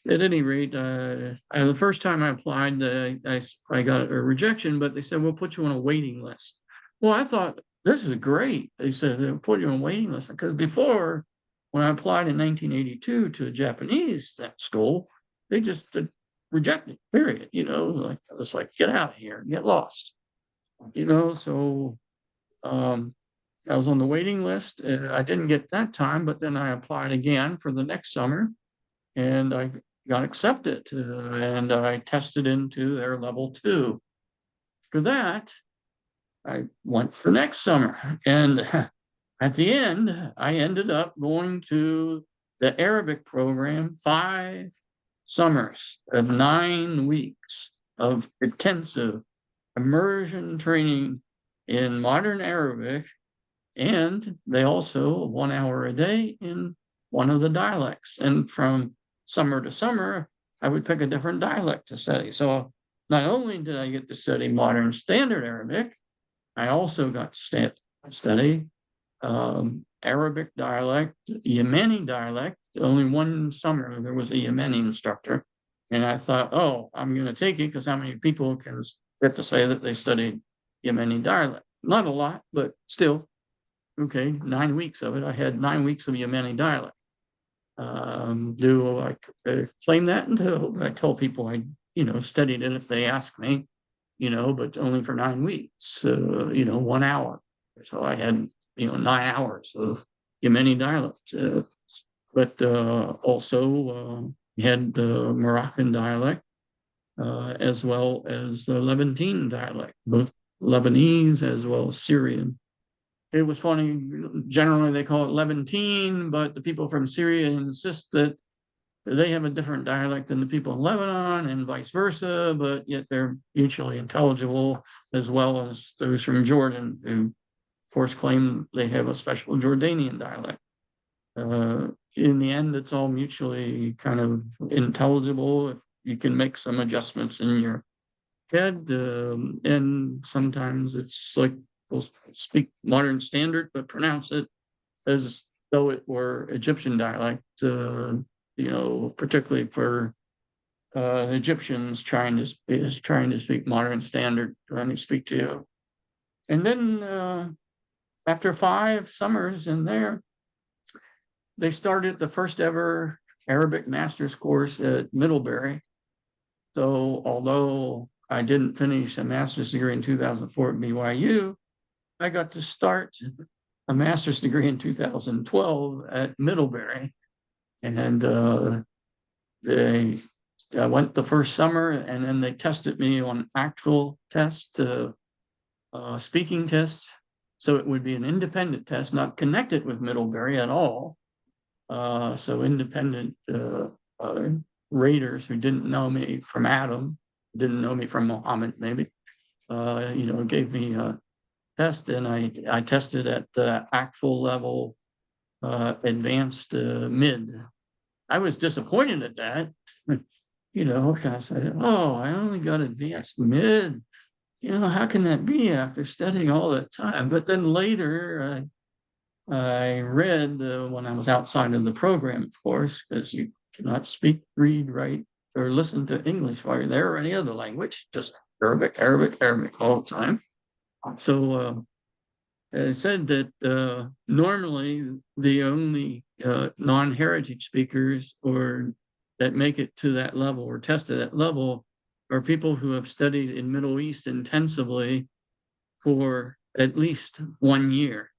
at any rate, the first time I applied, I got a rejection, but they said, we'll put you on a waiting list. Well, I thought, this is great. They said, they'll put you on a waiting list. Because before, when I applied in 1982 to a Japanese school, they just rejected, period. Like I was like, get out of here, get lost. So I was on the waiting list. I didn't get that time, but then I applied again for the next summer. And I got accepted, and I tested into their level 2. After that, I went for next summer. And at the end, I ended up going to the Arabic program, 5 summers of 9 weeks of intensive immersion training in modern Arabic. And they also 1 hour a day in one of the dialects. And from summer to summer, I would pick a different dialect to study. So not only did I get to study modern standard Arabic, I also got to study Arabic dialect, Yemeni dialect. Only one summer there was a Yemeni instructor. And I thought, oh, I'm going to take it because how many people can get to say that they studied Yemeni dialect? Not a lot, but still. Okay, 9 weeks of it. I had 9 weeks of Yemeni dialect. Do I claim that? No, I tell people I, studied it if they ask me, but only for 9 weeks, 1 hour. So I had, 9 hours of Yemeni dialect, but also had the Moroccan dialect, as well as the Levantine dialect, both Lebanese as well as Syrian. It was funny, generally they call it Levantine, but the people from Syria insist that they have a different dialect than the people in Lebanon and vice versa, but yet they're mutually intelligible, as well as those from Jordan, who of course claim they have a special Jordanian dialect. In the end, it's all mutually kind of intelligible if you can make some adjustments in your head, and sometimes it's like they'll speak modern standard but pronounce it as though it were Egyptian dialect, particularly for Egyptians trying to speak modern standard when they speak to you. And then after 5 summers in there, they started the first ever Arabic master's course at Middlebury. So although I didn't finish a master's degree in 2004 at BYU, I got to start a master's degree in 2012 at Middlebury. And I went the first summer, and then they tested me on actual test, speaking test. So it would be an independent test, not connected with Middlebury at all. So independent raters who didn't know me from Adam, didn't know me from Muhammad, maybe, gave me a test, and I tested at the actual level, advanced mid. I was disappointed at that, I said, oh, I only got advanced mid. How can that be after studying all that time? But then later, I read when I was outside of the program, of course, because you cannot speak, read, write, or listen to English while you're there or any other language, just Arabic, Arabic, Arabic all the time. So it said that normally the only non-heritage speakers or that make it to that level or test at that level are people who have studied in Middle East intensively for at least 1 year.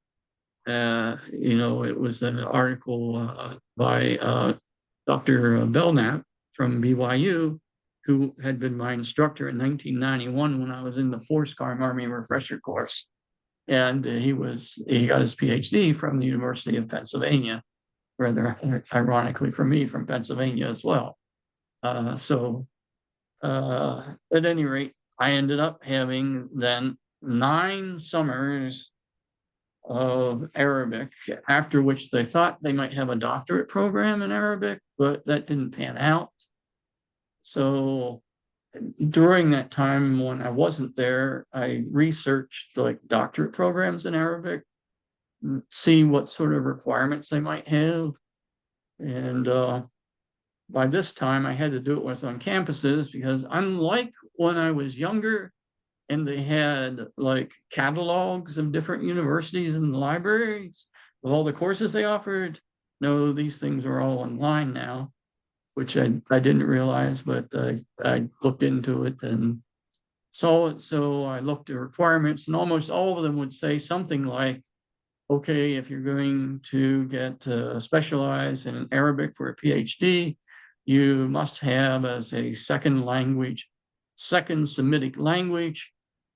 It was an article by Dr. Belknap from BYU, who had been my instructor in 1991 when I was in the Four-Scar Army refresher course. And he got his PhD from the University of Pennsylvania, rather ironically for me, from Pennsylvania as well. So at any rate, I ended up having then 9 summers of Arabic, after which they thought they might have a doctorate program in Arabic, but that didn't pan out. So during that time when I wasn't there, I researched like doctorate programs in Arabic, see what sort of requirements they might have. And by this time, I had to do it with on campuses, because unlike when I was younger and they had like catalogs of different universities and libraries of all the courses they offered, no, these things are all online now, which I didn't realize, but I looked into it and saw it. So I looked at requirements, and almost all of them would say something like, okay, if you're going to get specialized in Arabic for a PhD, you must have as a second Semitic language,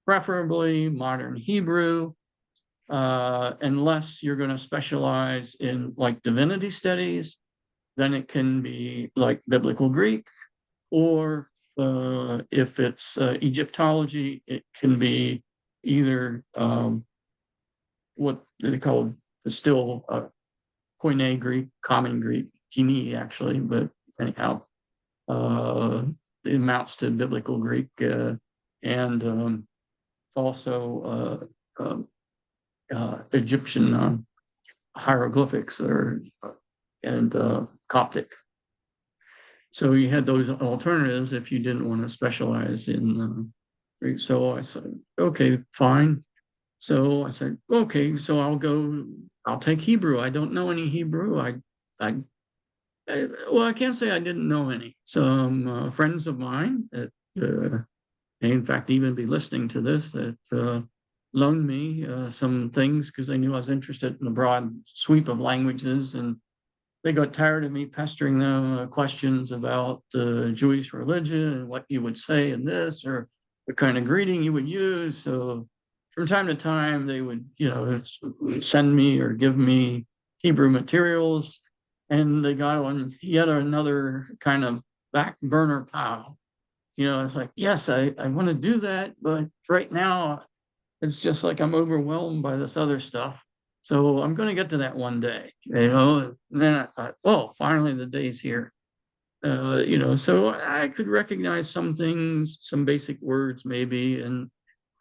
preferably modern Hebrew, unless you're going to specialize in like divinity studies, then it can be like biblical Greek, or if it's Egyptology, it can be either what they call still Koine Greek, Common Greek, Kini actually, but anyhow, it amounts to biblical Greek, and also Egyptian hieroglyphics and Coptic. So you had those alternatives if you didn't want to specialize in Greek. So I said, okay, fine. So I said, okay, so I'll take Hebrew. I don't know any Hebrew. Well, I can't say I didn't know any. Some friends of mine that may in fact even be listening to this that loaned me some things because they knew I was interested in a broad sweep of languages, and they got tired of me pestering them questions about the Jewish religion and what you would say in this or the kind of greeting you would use. So from time to time, they would, send me or give me Hebrew materials, and they got on yet another kind of back burner pile. It's like, yes, I want to do that, but right now it's just like I'm overwhelmed by this other stuff. So I'm going to get to that one day, and then I thought, oh, finally the day's here. So I could recognize some things, some basic words maybe, and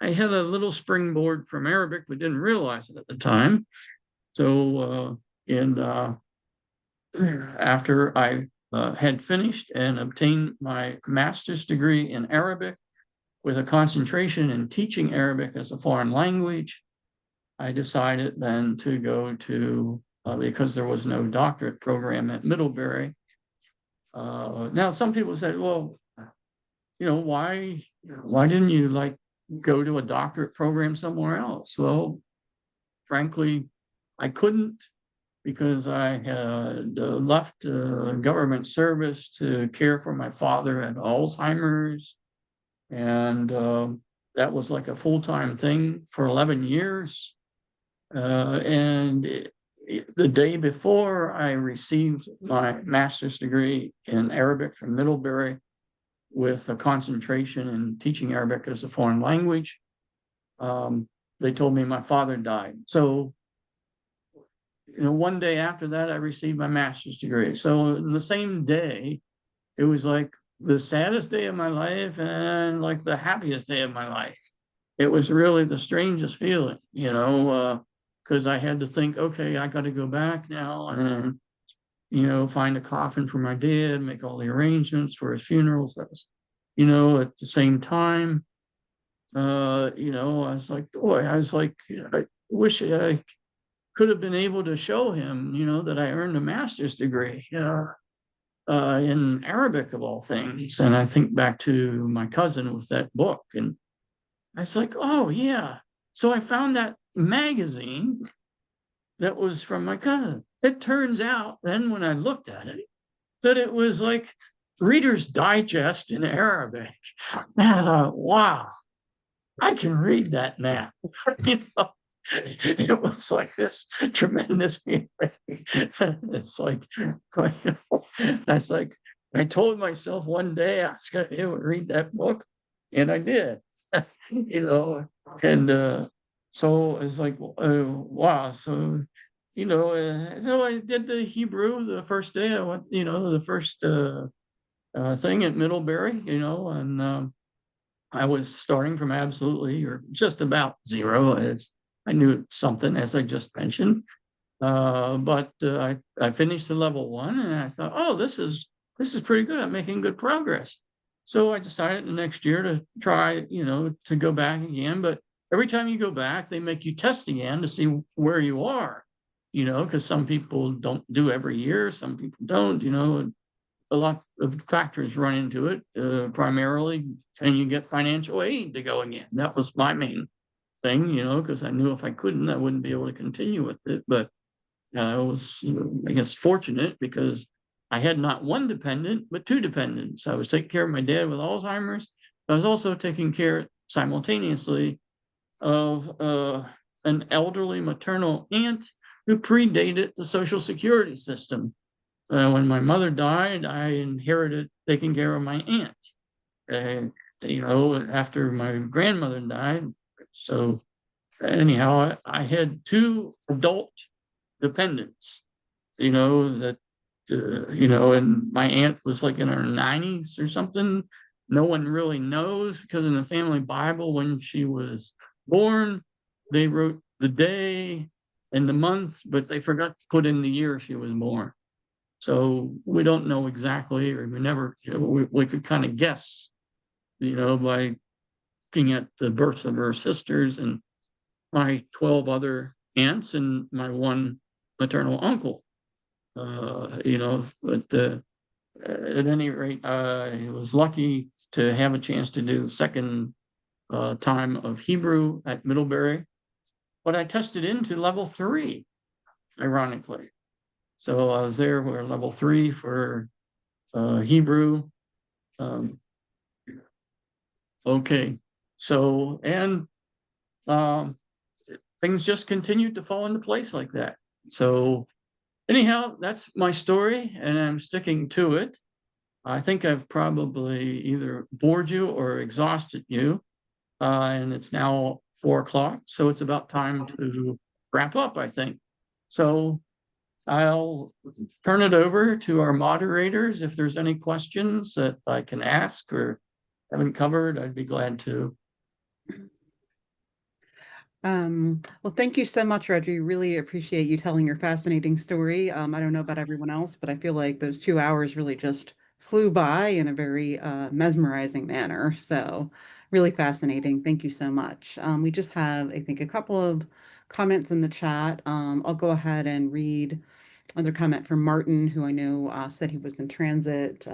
I had a little springboard from Arabic, but didn't realize it at the time. So, after I had finished and obtained my master's degree in Arabic with a concentration in teaching Arabic as a foreign language, I decided then to go to, because there was no doctorate program at Middlebury, Now some people said, well, why didn't you like go to a doctorate program somewhere else? Well, frankly, I couldn't, because I had left government service to care for my father at Alzheimer's. And that was like a full-time thing for 11 years. And the day before I received my master's degree in Arabic from Middlebury, with a concentration in teaching Arabic as a foreign language, they told me my father died. So, one day after that, I received my master's degree. So in the same day, it was like the saddest day of my life and like the happiest day of my life. It was really the strangest feeling, because I had to think, okay, I got to go back now and, find a coffin for my dad, make all the arrangements for his funerals. That was, at the same time, I was like, boy, I wish I could have been able to show him, that I earned a master's degree in Arabic of all things. And I think back to my cousin with that book, and I was like, oh yeah. So I found that magazine that was from my cousin. It turns out then when I looked at it, that it was like Reader's Digest in Arabic. And I thought, wow, I can read that now. It was like this tremendous feeling. It's like, that's like, I told myself one day I was going to be able to read that book, and I did. And so it's like, wow. So, so I did the Hebrew the first day. I went, the first thing at Middlebury, and I was starting from absolutely or just about zero. As I knew something, as I just mentioned, but I finished the level 1, and I thought, oh, this is pretty good. I'm making good progress. So I decided the next year to try, to go back again. But every time you go back, they make you test again to see where you are, because some people don't do every year, some people don't, a lot of factors run into it. Primarily, can you get financial aid to go again? That was my main thing, because I knew if I couldn't, I wouldn't be able to continue with it. But I was, I guess, fortunate because I had not one dependent, but 2 dependents. I was taking care of my dad with Alzheimer's. I was also taking care simultaneously of an elderly maternal aunt who predated the Social Security system. When my mother died, I inherited taking care of my aunt, after my grandmother died. So anyhow, I had 2 adult dependents, that, and my aunt was like in her 90s or something. No one really knows, because in the family Bible, when she was born, they wrote the day and the month, but they forgot to put in the year she was born. So we don't know exactly, or we never, we could kind of guess, by looking at the births of her sisters and my 12 other aunts and my 1 maternal uncle. But at any rate, I was lucky to have a chance to do the second time of Hebrew at Middlebury, but I tested into level 3, ironically. So I was there for level 3 for Hebrew. Okay, so, and things just continued to fall into place like that. So anyhow, that's my story, and I'm sticking to it. I think I've probably either bored you or exhausted you, and it's now 4 o'clock, so it's about time to wrap up, I think. So I'll turn it over to our moderators. If there's any questions that I can ask or haven't covered, I'd be glad to. Well, thank you so much, Reggie. Really appreciate you telling your fascinating story. I don't know about everyone else, but I feel like those 2 hours really just flew by in a very mesmerizing manner. So really fascinating. Thank you so much. We just have, I think, a couple of comments in the chat. I'll go ahead and read Another comment from Martin, who I know said he was in transit.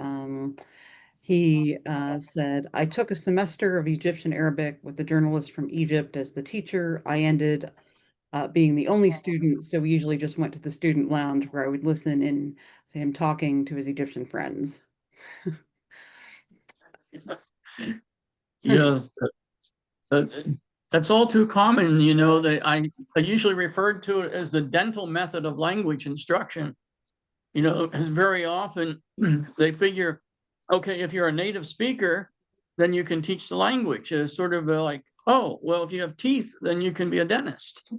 He said, I took a semester of Egyptian Arabic with a journalist from Egypt as the teacher. I ended being the only student, so we usually just went to the student lounge where I would listen in to him talking to his Egyptian friends. Yeah, that's all too common, you know. I usually referred to it as the dental method of language instruction. You know, because very often they figure, okay, if you're a native speaker, then you can teach the language. It's sort of like, oh, well, if you have teeth, then you can be a dentist.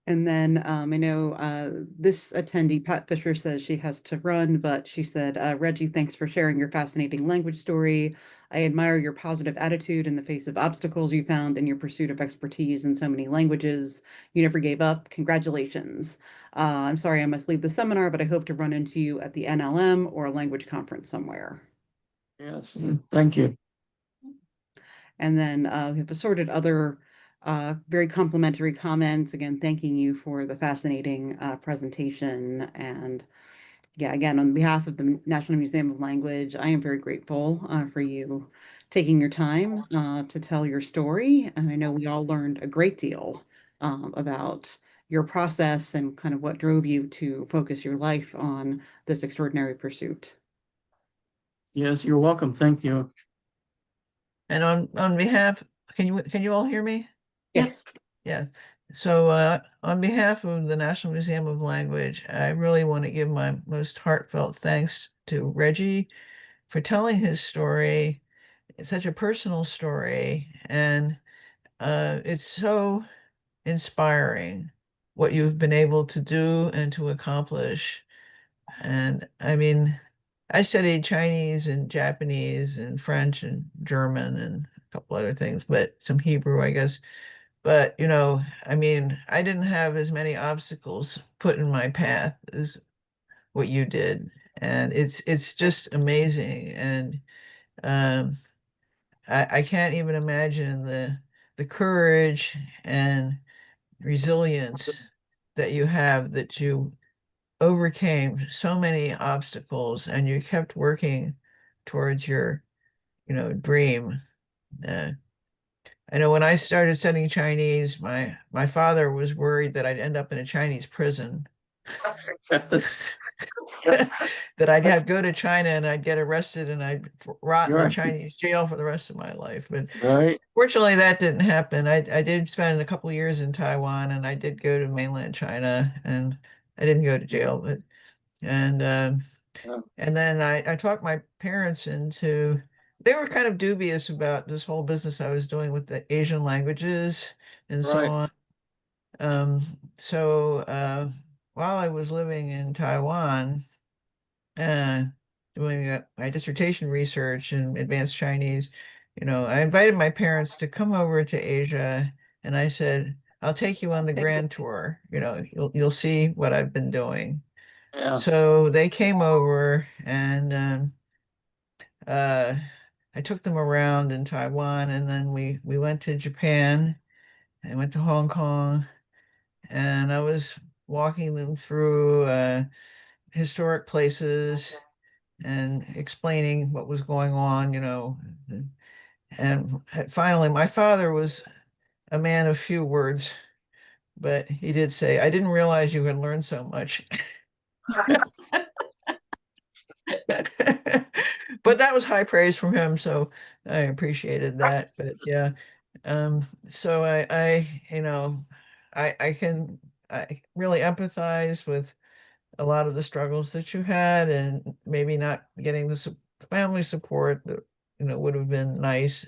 And then I know this attendee, Pat Fisher, says she has to run, but she said, Reggie, thanks for sharing your fascinating language story. I admire your positive attitude in the face of obstacles you found in your pursuit of expertise in so many languages. You never gave up. Congratulations. I'm sorry I must leave the seminar, but I hope to run into you at the NLM or a language conference somewhere. Yes, thank you. And then we have assorted other very complimentary comments, again, thanking you for the fascinating presentation. And yeah, again, on behalf of the National Museum of Language, I am very grateful for you taking your time to tell your story. And I know we all learned a great deal about your process and kind of what drove you to focus your life on this extraordinary pursuit. Yes, you're welcome. Thank you. And on behalf, can you all hear me? Yes. Yeah. So on behalf of the National Museum of Language, I really want to give my most heartfelt thanks to Reggie for telling his story. It's such a personal story, and it's so inspiring what you've been able to do and to accomplish. And I mean, I studied Chinese and Japanese and French and German and a couple other things, but some Hebrew, I guess. But, you know, I mean, I didn't have as many obstacles put in my path as what you did. And it's just amazing. And um, I can't even imagine the courage and resilience that you have, that you overcame so many obstacles and you kept working towards your, dream. Uh, I know when I started studying Chinese, my father was worried that I'd end up in a Chinese prison, that I'd have go to China and I'd get arrested and I'd rot in a Right. Chinese jail for the rest of my life. But Right. fortunately, that didn't happen. I did spend a couple of years in Taiwan, and I did go to mainland China, and I didn't go to jail. But and Yeah. and then I talked my parents into. They were kind of dubious about this whole business I was doing with the Asian languages and so Right. on. Um, so while I was living in Taiwan, uh, doing my dissertation research in advanced Chinese, I invited my parents to come over to Asia, and I said, I'll take you on the grand tour. You'll see what I've been doing. Yeah. So they came over, and uh, I took them around in Taiwan, and then we went to Japan and went to Hong Kong, and I was walking them through historic places and explaining what was going on, And finally, my father was a man of few words, but he did say, I didn't realize you had learned so much. But that was high praise from him, so I appreciated that. But yeah, so I really empathize with a lot of the struggles that you had, and maybe not getting the family support that would have been nice,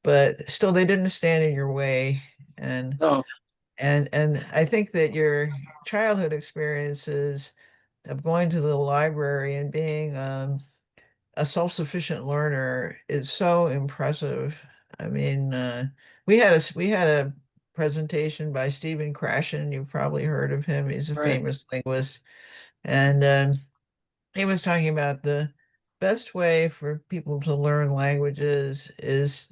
but still they didn't stand in your way. and No. and I think that your childhood experiences of going to the library and being a self-sufficient learner is so impressive. I mean, we had a presentation by Stephen Krashen. You've probably heard of him. He's a Right. famous linguist. And he was talking about the best way for people to learn languages is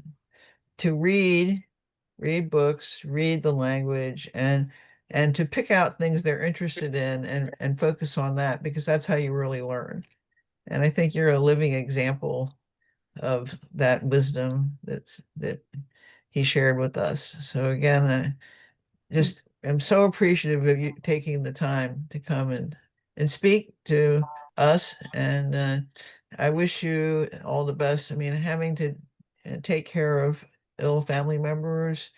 to read read books, read the language, and to pick out things they're interested in and focus on that, because that's how you really learn. And I think you're a living example of that wisdom that he shared with us. So again, I just am so appreciative of you taking the time to come and speak to us. And I wish you all the best. I mean, having to take care of ill family members,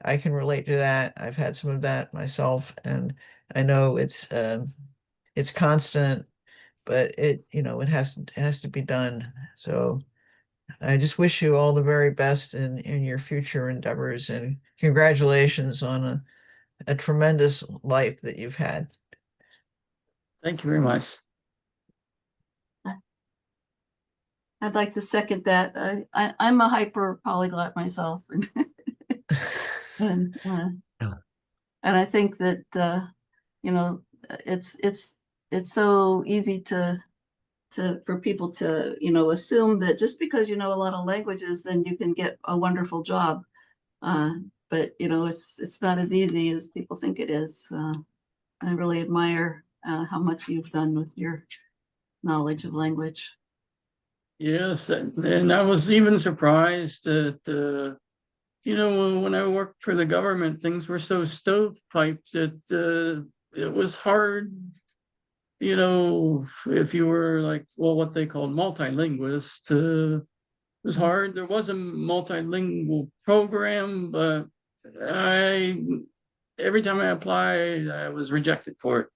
I can relate to that. I've had some of that myself, and I know it's constant, but it has to be done. So I just wish you all the very best in your future endeavors, and congratulations on a tremendous life that you've had. Thank you very much. I'd like to second that. I'm a hyper polyglot myself. And I think that it's so easy for people to assume that just because you know a lot of languages, then you can get a wonderful job. But it's not as easy as people think it is. I really admire how much you've done with your knowledge of language. Yes, and I was even surprised that when I worked for the government, things were so stovepiped that it was hard. If you were like, well, what they called multilingualist, it was hard. There was a multilingual program, but every time I applied, I was rejected for it.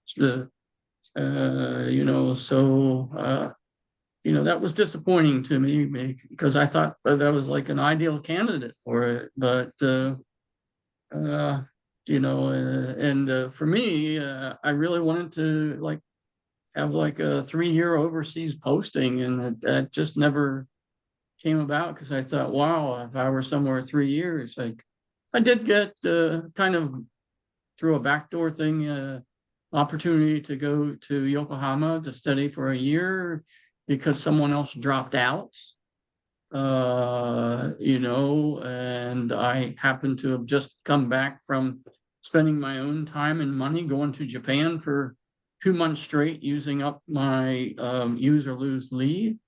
That was disappointing to me because I thought that was like an ideal candidate for it. But for me, I really wanted to have like a 3-year overseas posting, and that just never came about because I thought, wow, if I were somewhere 3 years, I did get kind of through a backdoor thing, opportunity to go to Yokohama to study for a year because someone else dropped out, and I happened to have just come back from spending my own time and money going to Japan for 2 months straight, using up my use or lose leave.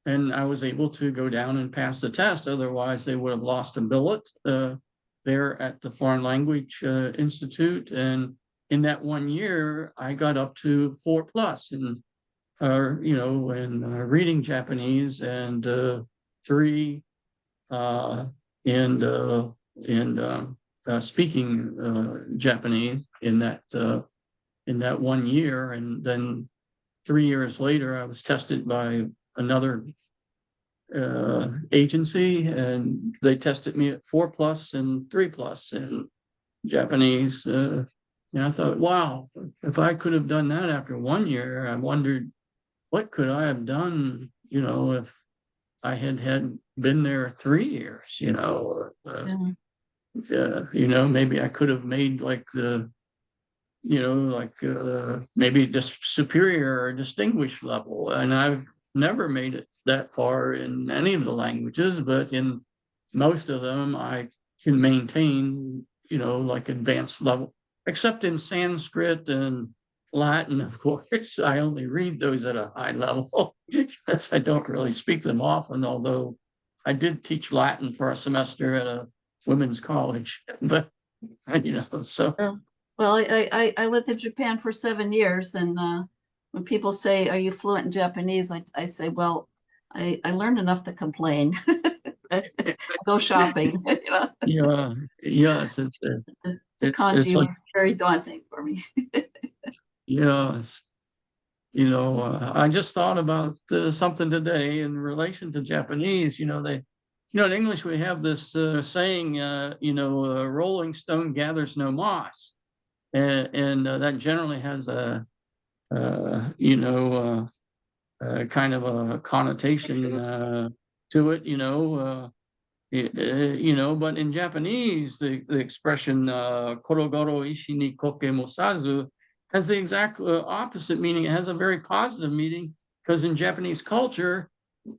And I was able to go down and pass the test. Otherwise, they would have lost a billet there at the Foreign Language Institute. And in that 1 year, I got up to 4+ in reading Japanese, and 3 in speaking Japanese in that 1 year. And then 3 years later, I was tested by another agency, and they tested me at 4+ and 3+ in Japanese. And I thought, wow, if I could have done that after 1 year, I wondered what could I have done, if I had been there 3 years, maybe I could have made maybe just superior or distinguished level. And I've never made it that far in any of the languages, but in most of them, I can maintain, advanced level, except in Sanskrit and Latin, of course. I only read those at a high level because I don't really speak them often, although I did teach Latin for a semester at a women's college, but so. Well, I lived in Japan for 7 years, and when people say, "Are you fluent in Japanese?" I say, "Well, I learned enough to complain." Go shopping, Yeah, yes, The it's kanji like, were very daunting for me. yes, I just thought about something today in relation to Japanese. In English we have this saying, rolling stone gathers no moss. And that generally has a kind of a connotation to it, but in Japanese, the expression korogoro ishi ni koke mosazu has the exact opposite meaning. It has a very positive meaning because in Japanese culture,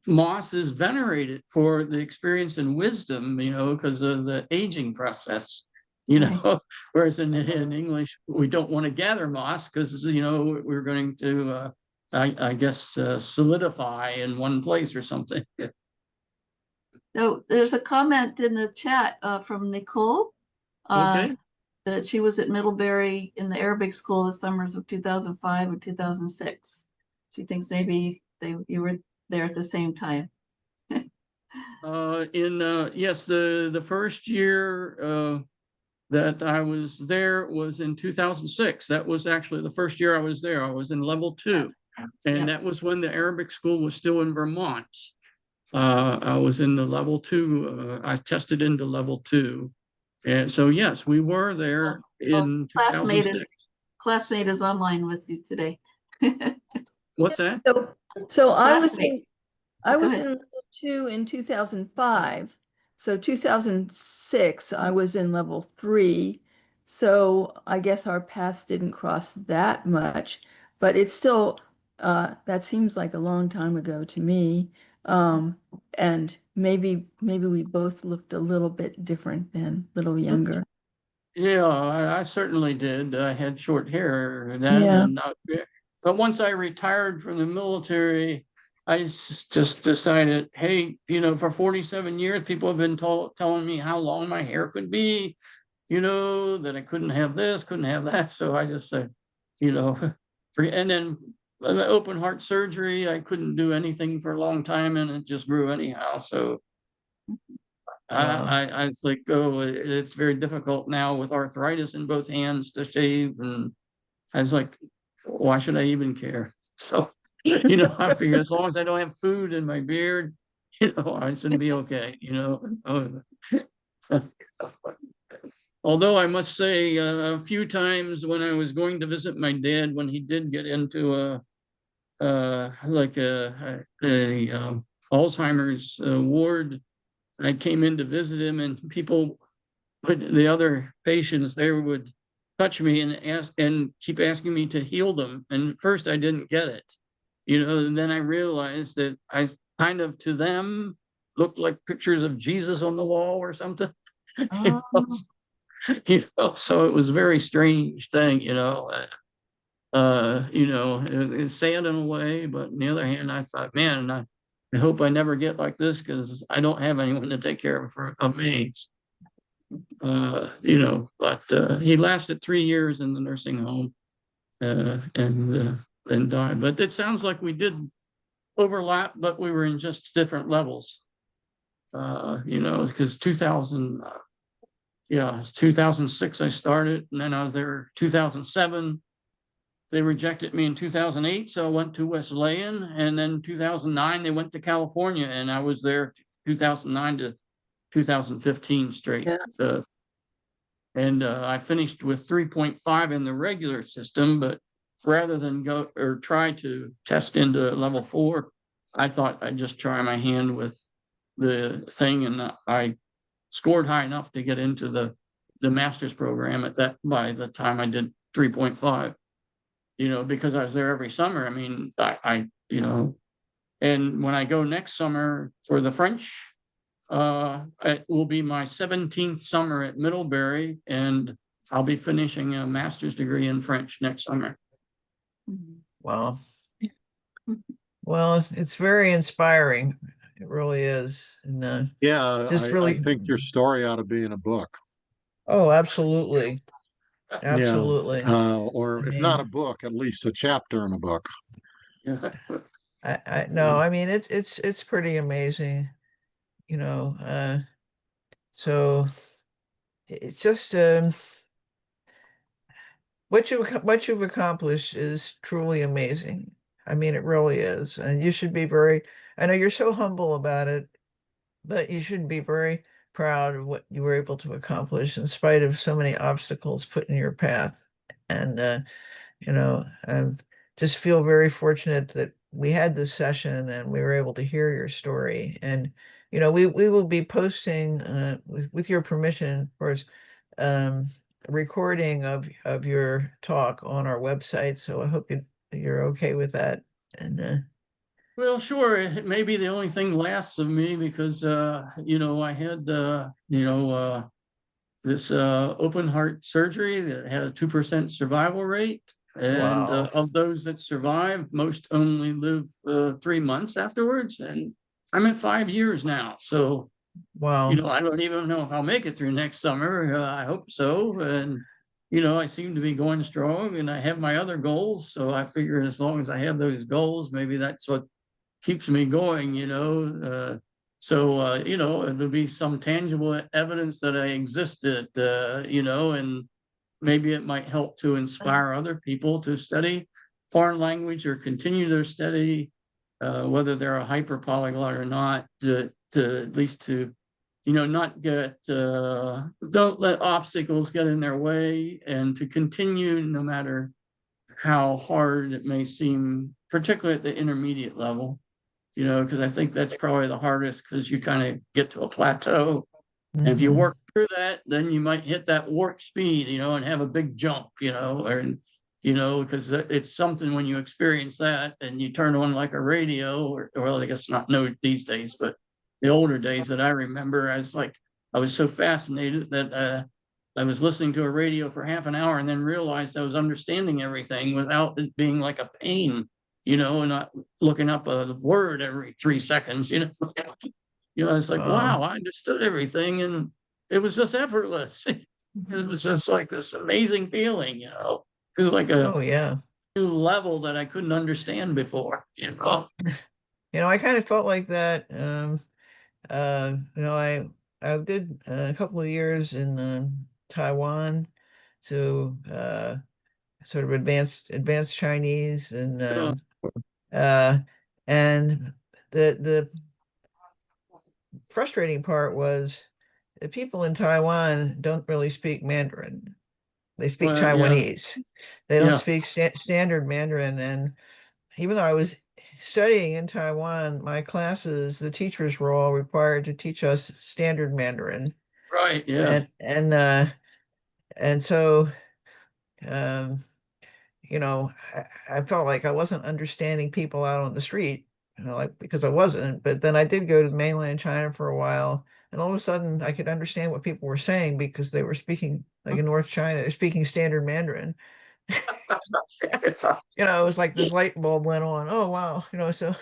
moss is venerated for the experience and wisdom, you know, because of the aging process, you know, whereas in English, we don't want to gather moss because, you know, we're going to, I guess, solidify in one place or something. So there's a comment in the chat from Nicole. Okay. That she was at Middlebury in the Arabic school the summers of 2005 and 2006. She thinks maybe you were there at the same time. Yes, the first year that I was there was in 2006. That was actually the first year I was there. I was in level 2, and that was when the Arabic school was still in Vermont. I was in the level 2. I tested into level 2. And so, yes, we were there in 2006. Classmate is online with you today. What's that? So I was Classmate. I Go was ahead. in level 2 in 2005. So 2006, I was in level 3. So I guess our paths didn't cross that much, but it's still, that seems like a long time ago to me. And maybe we both looked a little bit different then, a little younger. Yeah, I certainly did. I had short hair then, Yeah. and but once I retired from the military, I just decided, hey, you know, for 47 years, people have been telling me how long my hair could be, you know, that I couldn't have this, couldn't have that. So I just said, you know, and then open heart surgery, I couldn't do anything for a long time, and it just grew anyhow. So I was like, oh, it's very difficult now with arthritis in both hands to shave. And I was like, why should I even care? So, you know, I figure as long as I don't have food in my beard, you know, I should be okay, you know. Although I must say a few times when I was going to visit my dad, when he did get into Alzheimer's ward, I came in to visit him, and the other patients there would touch me and keep asking me to heal them. And first I didn't get it, you know, and then I realized that I kind of to them looked like pictures of Jesus on the wall or something. You know, so it was a very strange thing, you know. You know, it's sad in a way, but on the other hand, I thought, man, I hope I never get like this because I don't have anyone to take care of me. You know, but he lasted 3 years in the nursing home and died. But it sounds like we did overlap, but we were in just different levels. You know, because 2006 I started, and then I was there 2007. They rejected me in 2008, so I went to Wesleyan, and then 2009 they went to California, and I was there 2009 to 2015 straight. Yeah. And I finished with 3.5 in the regular system, but rather than go or try to test into level 4, I thought I'd just try my hand with the thing, and I scored high enough to get into the master's program by the time I did 3.5. You know, because I was there every summer. I mean, you know, and when I go next summer for the French, it will be my 17th summer at Middlebury, and I'll be finishing a master's degree in French next summer. Wow. Well, it's very inspiring. It really is. And Yeah, just I think your story ought to be in a book. Oh, absolutely. Absolutely. Yeah. Or if not a book, at least a chapter in a book. Yeah. I mean it's pretty amazing, you know. So it's just what you've accomplished is truly amazing. I mean, it really is, and you should be very. I know you're so humble about it, but you should be very proud of what you were able to accomplish in spite of so many obstacles put in your path. And you know, just feel very fortunate that we had this session and we were able to hear your story. And you know, we will be posting with your permission, of course, a recording of your talk on our website. So I hope you're okay with that. And Well, sure. It may be the only thing lasts of me because, you know, I had, this open heart surgery that had a 2% survival rate. And Wow. of those that survive, most only live 3 months afterwards. And I'm at 5 years now. So, Wow. you know, I don't even know if I'll make it through next summer. I hope so. And, you know, I seem to be going strong and I have my other goals. So I figure as long as I have those goals, maybe that's what keeps me going, you know. You know, there'll be some tangible evidence that I existed, you know, and maybe it might help to inspire other people to study foreign language or continue their study, whether they're a hyper polyglot or not, to at least to, you know, not get, don't let obstacles get in their way and to continue no matter how hard it may seem, particularly at the intermediate level, you know, because I think that's probably the hardest because you kind of get to a plateau. And if you Mhm. work through that, then you might hit that warp speed, you know, and have a big jump, you know, you know, because it's something when you experience that and you turn on like a radio or well, I guess not no these days, but the older days that I remember, I was so fascinated that I was listening to a radio for half an hour and then realized I was understanding everything without it being like a pain, you know, and not looking up a word every 3 seconds, you know. You know, it's like, Wow. wow, I understood everything and it was just effortless. It was just like this amazing feeling, you know, it was like a Oh yeah. new level that I couldn't understand before, you know. You know, I kind of felt like that. You know, I did a couple of years in Taiwan, so sort of advanced Chinese, Uh, uh, and the frustrating part was the people in Taiwan don't really speak Mandarin. They speak well, yeah, Taiwanese. They don't yeah, speak standard Mandarin. And even though I was studying in Taiwan, my classes, the teachers were all required to teach us standard Mandarin. right, yeah. And so um, you know, I felt like I wasn't understanding people out on the street, you know, like because I wasn't. But then I did go to mainland China for a while, and all of a sudden I could understand what people were saying because they were speaking, like in North China, they're speaking standard Mandarin. You know, it was like this light bulb went on. Oh wow, you know, so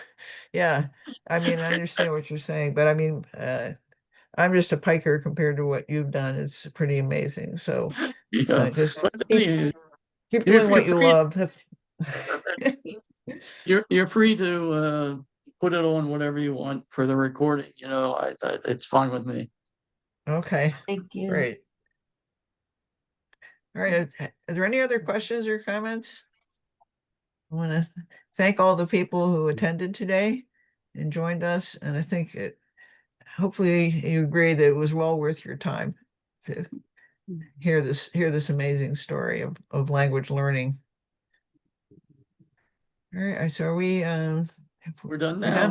yeah. I mean, I understand what you're saying, but I mean, I'm just a piker compared to what you've done. It's pretty amazing. So Yeah, just but then keep doing you're what you free. love. That's You're free to put it on whatever you want for the recording. You know, it's fine with me. okay. Thank you. Great. All right. Are there any other questions or comments? I want to thank all the people who attended today and joined us. And I think hopefully you agree that it was well worth your time to hear this amazing story of language learning. All right. So are we We're done we're now. done.